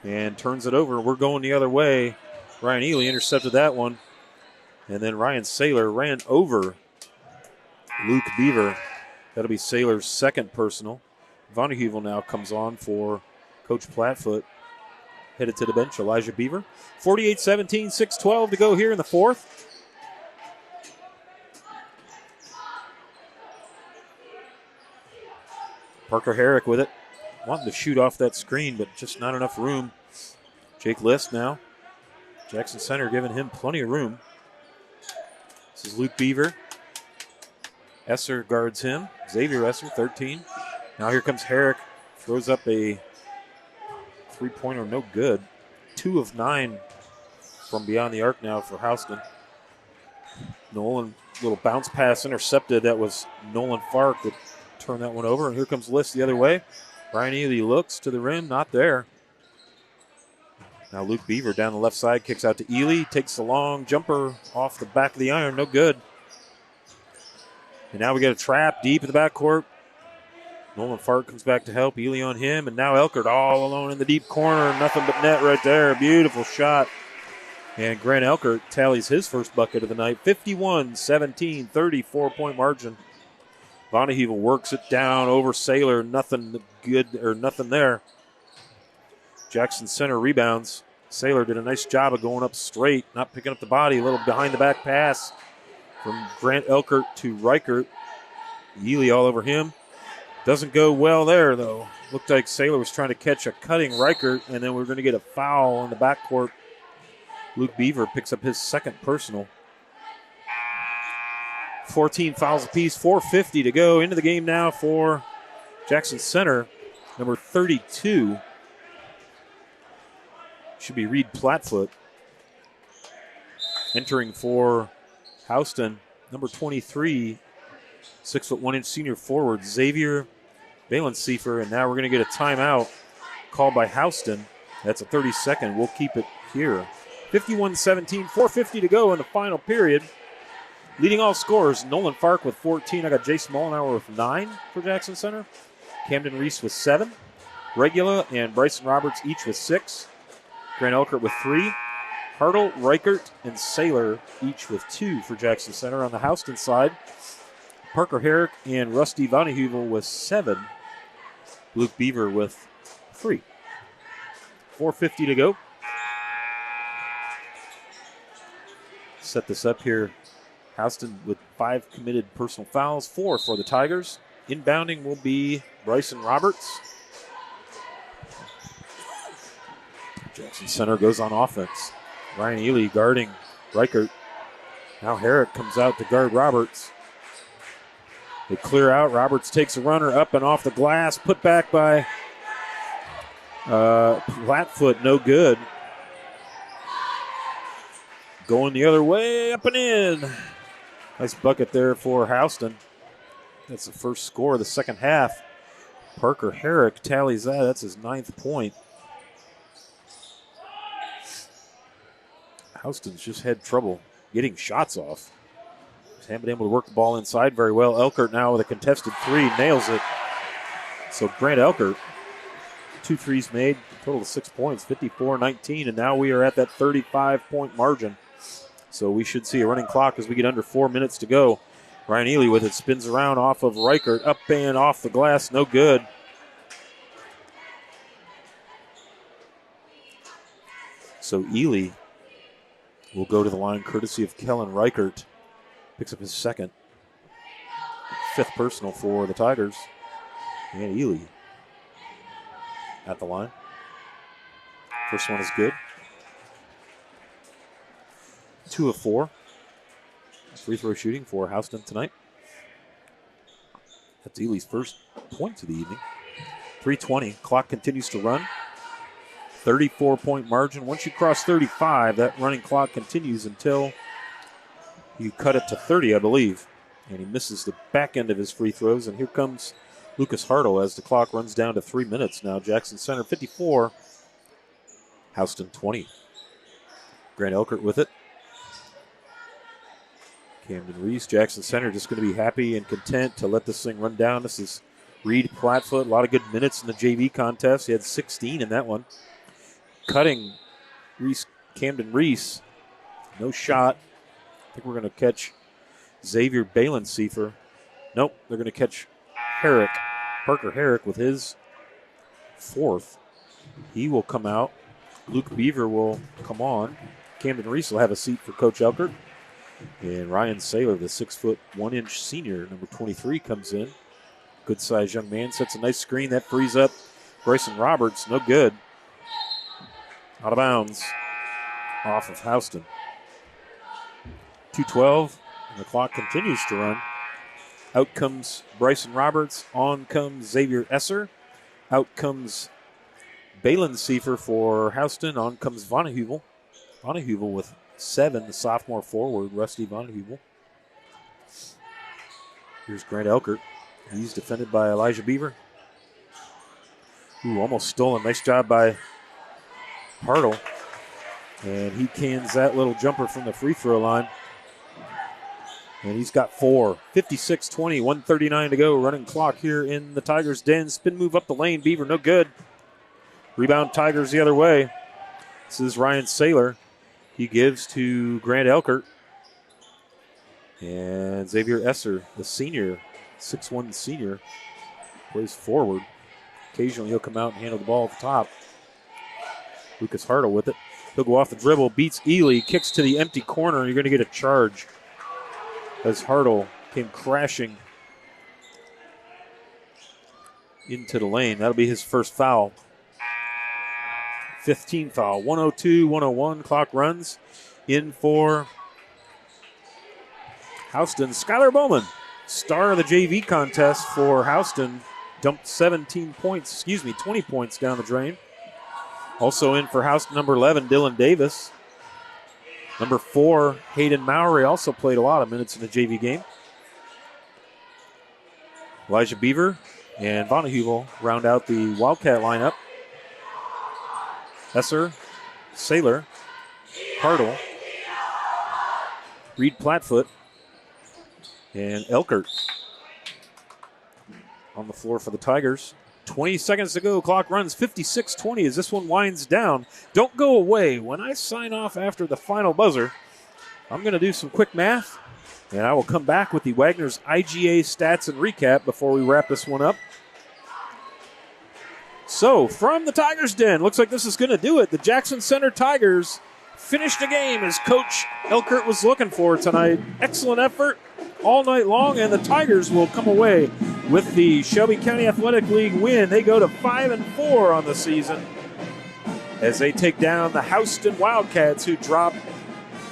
and turns it over. We're going the other way. Ryan Ely intercepted that one. And then Ryan Saylor ran over Luke Beaver. That'll be Saylor's second personal. Vonnehuvel now comes on for Coach Plattfoot. Headed to the bench, Elijah Beaver. 48-17, 6:12 to go here in the fourth. Parker Herrick with it. Wanting to shoot off that screen, but just not enough room. Jake List now. Jackson Center giving him plenty of room. This is Luke Beaver. Esser guards him. Xavier Esser, 13. Now here comes Herrick. Throws up a three-pointer, no good. 2 of 9 from beyond the arc now for Houston. Nolan, little bounce pass intercepted. That was Nolan Fark that turned that one over. And here comes List the other way. Ryan Ely looks to the rim, not there. Now Luke Beaver down the left side, kicks out to Ely, takes a long jumper off the back of the iron, no good. And now we get a trap deep in the backcourt. Nolan Fark comes back to help, Ely on him, and now Elkert all alone in the deep corner, nothing but net right there, beautiful shot. And Grant Elkert tallies his first bucket of the night, 51-17, 34-point margin. Vonnehuvel works it down over Saylor. Nothing good or nothing there. Jackson Center rebounds. Saylor did a nice job of going up straight, not picking up the body. A little behind the back pass from Grant Elkert to Reichert. Ely all over him. Doesn't go well there, though. Looked like Saylor was trying to catch a cutting Reichert, and then we're going to get a foul on the backcourt. Luke Beaver picks up his second personal. 14 fouls apiece, 4:50 to go. Into the game now for Jackson Center, number 32. Should be Reed Plattfoot. Entering for Houston, number 23, 6'1" senior forward, Xavier Valensiefer. And now we're going to get a timeout called by Houston. That's a 30-second. We'll keep it here. 51-17, 4:50 to go in the final period. Leading all scorers, Nolan Fark with 14. I got Jace Mollenauer with 9 for Jackson Center. Camden Reese with 7. Regula and Bryson Roberts each with 6. Grant Elkert with 3. Hartle, Reichert, and Saylor each with 2 for Jackson Center. On the Houston side, Parker Herrick and Rusty Vonnehuvel with 7. Luke Beaver with 3. 4:50 to go. Set this up here. Houston with 5 committed personal fouls, 4 for the Tigers. Inbounding will be Bryson Roberts. Jackson Center goes on offense. Ryan Ely guarding Reichert. Now Herrick comes out to guard Roberts. They clear out. Roberts takes a runner up and off the glass. Put back by Plattfoot, no good. Going the other way, up and in. Nice bucket there for Houston. That's the first score of the second half. Parker Herrick tallies that. That's his 9th point. Houston's just had trouble getting shots off. Just haven't been able to work the ball inside very well. Elkert now with a contested 3, nails it. So Grant Elkert, 2 threes made, total of 6 points, 54-19, and now we are at that 35-point margin. So we should see a running clock as we get under 4 minutes to go. Ryan Ely with it, spins around off of Reichert, up and off the glass, no good. So Ely will go to the line courtesy of Kellen Reichert. Picks up his second. 5th personal for the Tigers. And Ely at the line. First one is good. 2 of 4. Free throw shooting for Houston tonight. That's Ely's first point of the evening. 3:20. Clock continues to run. 34-point margin. Once you cross 35, that running clock continues until you cut it to 30, I believe. And he misses the back end of his free throws. And here comes Lucas Hartle as the clock runs down to 3 minutes now. Jackson Center 54. Houston 20. Grant Elkert with it. Camden Reese, Jackson Center, just going to be happy and content to let this thing run down. This is Reed Platfoot. A lot of good minutes in the JV contest. He had 16 in that one. Cutting Camden Reese. No shot. I think we're going to catch Xavier Balensiefer. Nope, they're going to catch Parker Herrick with his fourth. He will come out. Luke Beaver will come on. Camden Reese will have a seat for Coach Elkert. And Ryan Saylor, the 6'1" senior, number 23, comes in. Good-sized young man, sets a nice screen. That frees up Bryson Roberts. No good. Out of bounds. Off of Houston. 2:12, and the clock continues to run. Out comes Bryson Roberts. On comes Xavier Esser. Out comes Balensiefer for Houston. On comes Vonnehuvel. Vonnehuvel with 7, the sophomore forward, Rusty Vonnehuvel. Here's Grant Elkert. He's defended by Elijah Beaver. Ooh, almost stolen. Nice job by Hartle. And he cans that little jumper from the free throw line. And he's got 4. 56-20, 1:39 to go. Running clock here in the Tigers' den. Spin move up the lane. Beaver, no good. Rebound Tigers the other way. This is Ryan Saylor. He gives to Grant Elkert. And Xavier Esser, the senior, 6'1" senior, plays forward. Occasionally he'll come out and handle the ball at the top. Lucas Hartle with it. He'll go off the dribble, beats Ely, kicks to the empty corner, and you're going to get a charge as Hartle came crashing into the lane. That'll be his first foul. 15 foul. 102, 101. Clock runs in for Houston. Skylar Bowman, star of the JV contest for Houston, dumped 20 points down the drain. Also in for Houston, number 11, Dylan Davis. Number 4, Hayden Mowry, also played a lot of minutes in the JV game. Elijah Beaver and Vonnehuvel round out the Wildcat lineup. Esser, Saylor, Hartle, Reed Platfoot, and Elkert on the floor for the Tigers. 20 seconds to go. Clock runs 56-20 as this one winds down. Don't go away. When I sign off after the final buzzer, I'm going to do some quick math, and I will come back with the Wagner's IGA stats and recap before we wrap this one up. So, from the Tigers' den, looks like this is going to do it. The Jackson Center Tigers finished the game as Coach Elkert was looking for tonight. Excellent effort all night long, and the Tigers will come away with the Shelby County Athletic League win. They go to 5-4 on the season as they take down the Houston Wildcats, who drop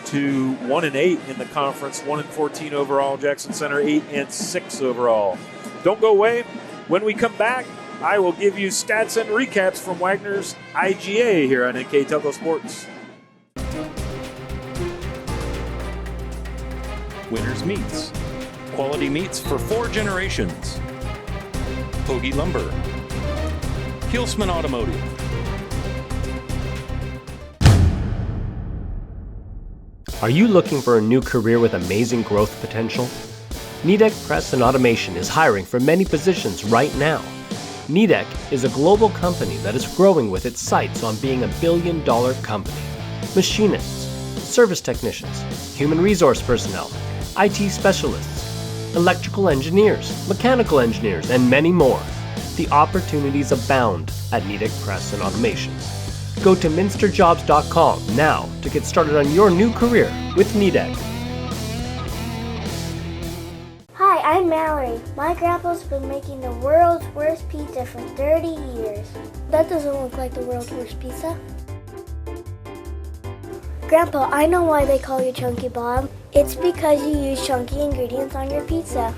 to 1-8 in the conference, 1-14 overall. Jackson Center 8-6 overall. Don't go away. When we come back, I will give you stats and recaps from Wagner's IGA here on NKTelco Sports. Winners Meats. Quality meats for 4 generations. Hoagie Lumber. Hilsman Automotive. Are you looking for a new career with amazing growth potential? Nidec Press and Automation is hiring for many positions right now. Nidec is a global company that is growing with its sights on being $1 billion company. Machinists, service technicians, human resource personnel, IT specialists, electrical engineers, mechanical engineers, and many more. The opportunities abound at Nidec Press and Automation. Go to minsterjobs.com now to get started on your new career with Nidec. Hi, I'm Mallory. My grandpa's been making the world's worst pizza for 30 years. That doesn't look like the world's worst pizza. Grandpa, I know why they call you Chunky Bob. It's because you use chunky ingredients on your pizza.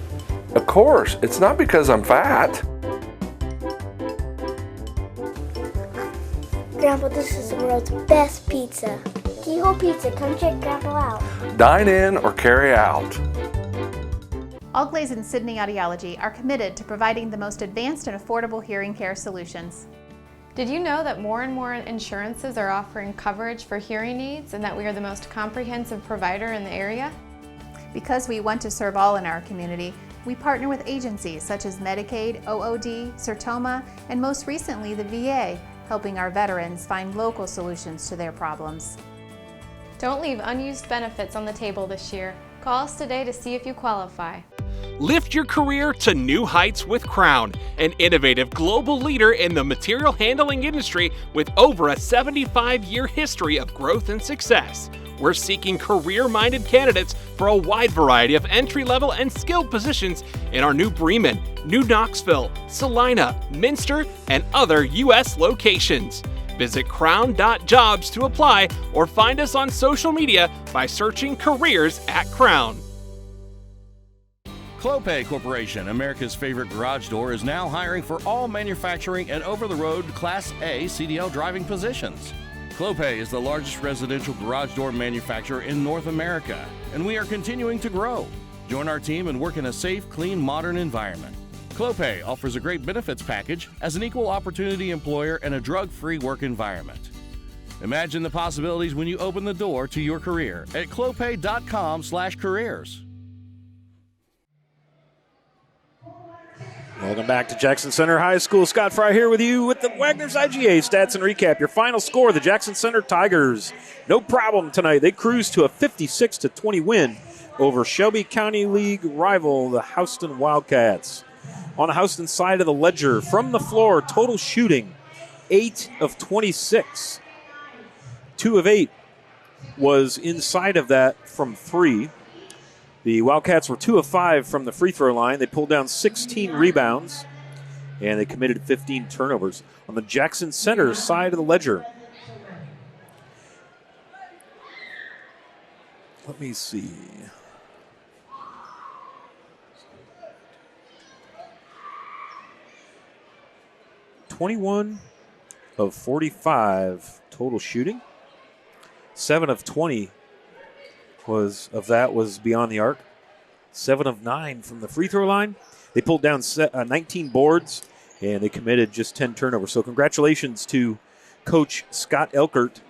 Of course, it's not because I'm fat. Grandpa, this is the world's best pizza. Keyhole Pizza, come check Grandpa out. Dine in or carry out. All Glaze and Sydney Audiology are committed to providing the most advanced and affordable hearing care solutions. Did you know that more and more insurances are offering coverage for hearing needs and that we are the most comprehensive provider in the area? Because we want to serve all in our community, we partner with agencies such as Medicaid, OOD, Sertoma, and most recently the VA, helping our veterans find local solutions to their problems. Don't leave unused benefits on the table this year. Call us today to see if you qualify. Lift your career to new heights with Crown, an innovative global leader in the material handling industry with over a 75-year history of growth and success. We're seeking career-minded candidates for a wide variety of entry-level and skilled positions in our new Bremen, New Knoxville, Salina, Minster, and other U.S. locations. Visit crown.jobs to apply or find us on social media by searching Careers at Crown. Clopay Corporation, America's favorite garage door, is now hiring for all manufacturing and over-the-road Class A CDL driving positions. Clopay is the largest residential garage door manufacturer in North America, and we are continuing to grow. Join our team and work in a safe, clean, modern environment. Clopay offers a great benefits package as an equal opportunity employer and a drug-free work environment. Imagine the possibilities when you open the door to your career at clopay.com/careers. Welcome back to Jackson Center High School. Scott Fry here with you with the Wagner's IGA stats and recap. Your final score, the Jackson Center Tigers. No problem tonight. They cruised to a 56-20 win over Shelby County League rival, the Houston Wildcats. On the Houston side of the ledger, from the floor, total shooting, 8 of 26. 2 of 8 was inside of that from 3. The Wildcats were 2 of 5 from the free throw line. They pulled down 16 rebounds, and they committed 15 turnovers. On the Jackson Center side of the ledger, let me see. (21 of 45 total shooting. 7 of 20 was beyond the arc. 7 of 9 from the free throw line. They pulled down 19 boards, and they committed just 10 turnovers. So congratulations to Coach Scott Elkert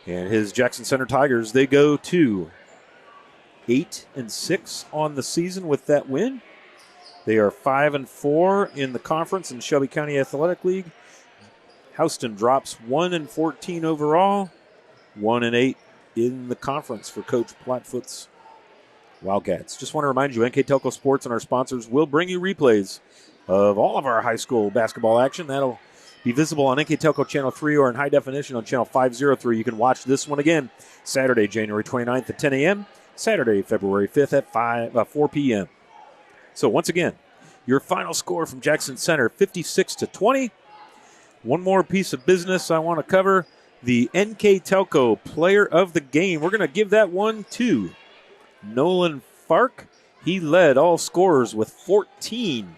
and his Jackson Center Tigers. They go to 8-6 on the season with that win. They are 5-4 in the conference in Shelby County Athletic League. Houston drops 1-14 overall, 1-8 in the conference for Coach Plattfoot's Wildcats. Just want to remind you, NKTelco Sports and our sponsors will bring you replays of all of our high school basketball action. That'll be visible on NKTelco Channel 3 or in high definition on Channel 503. You can watch this one again Saturday, January 29th at 10 a.m., Saturday, February 5th at 4 p.m. So once again, your final score from Jackson Center, 56-20. One more piece of business I want to cover. The NKTelco Player of the Game. We're going to give that one to Nolan Fark. He led all scorers with 14.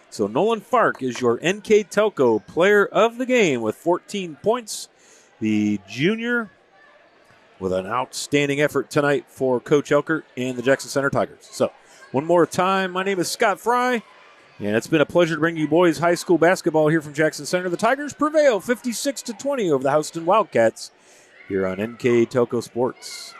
So Nolan Fark is your NKTelco Player of the Game with 14 points. The junior with an outstanding effort tonight for Coach Elkert and the Jackson Center Tigers. So one more time, my name is Scott Fry. And it's been a pleasure to bring you boys high school basketball here from Jackson Center. The Tigers prevail 56-20 over the Houston Wildcats here on NKTelco Sports.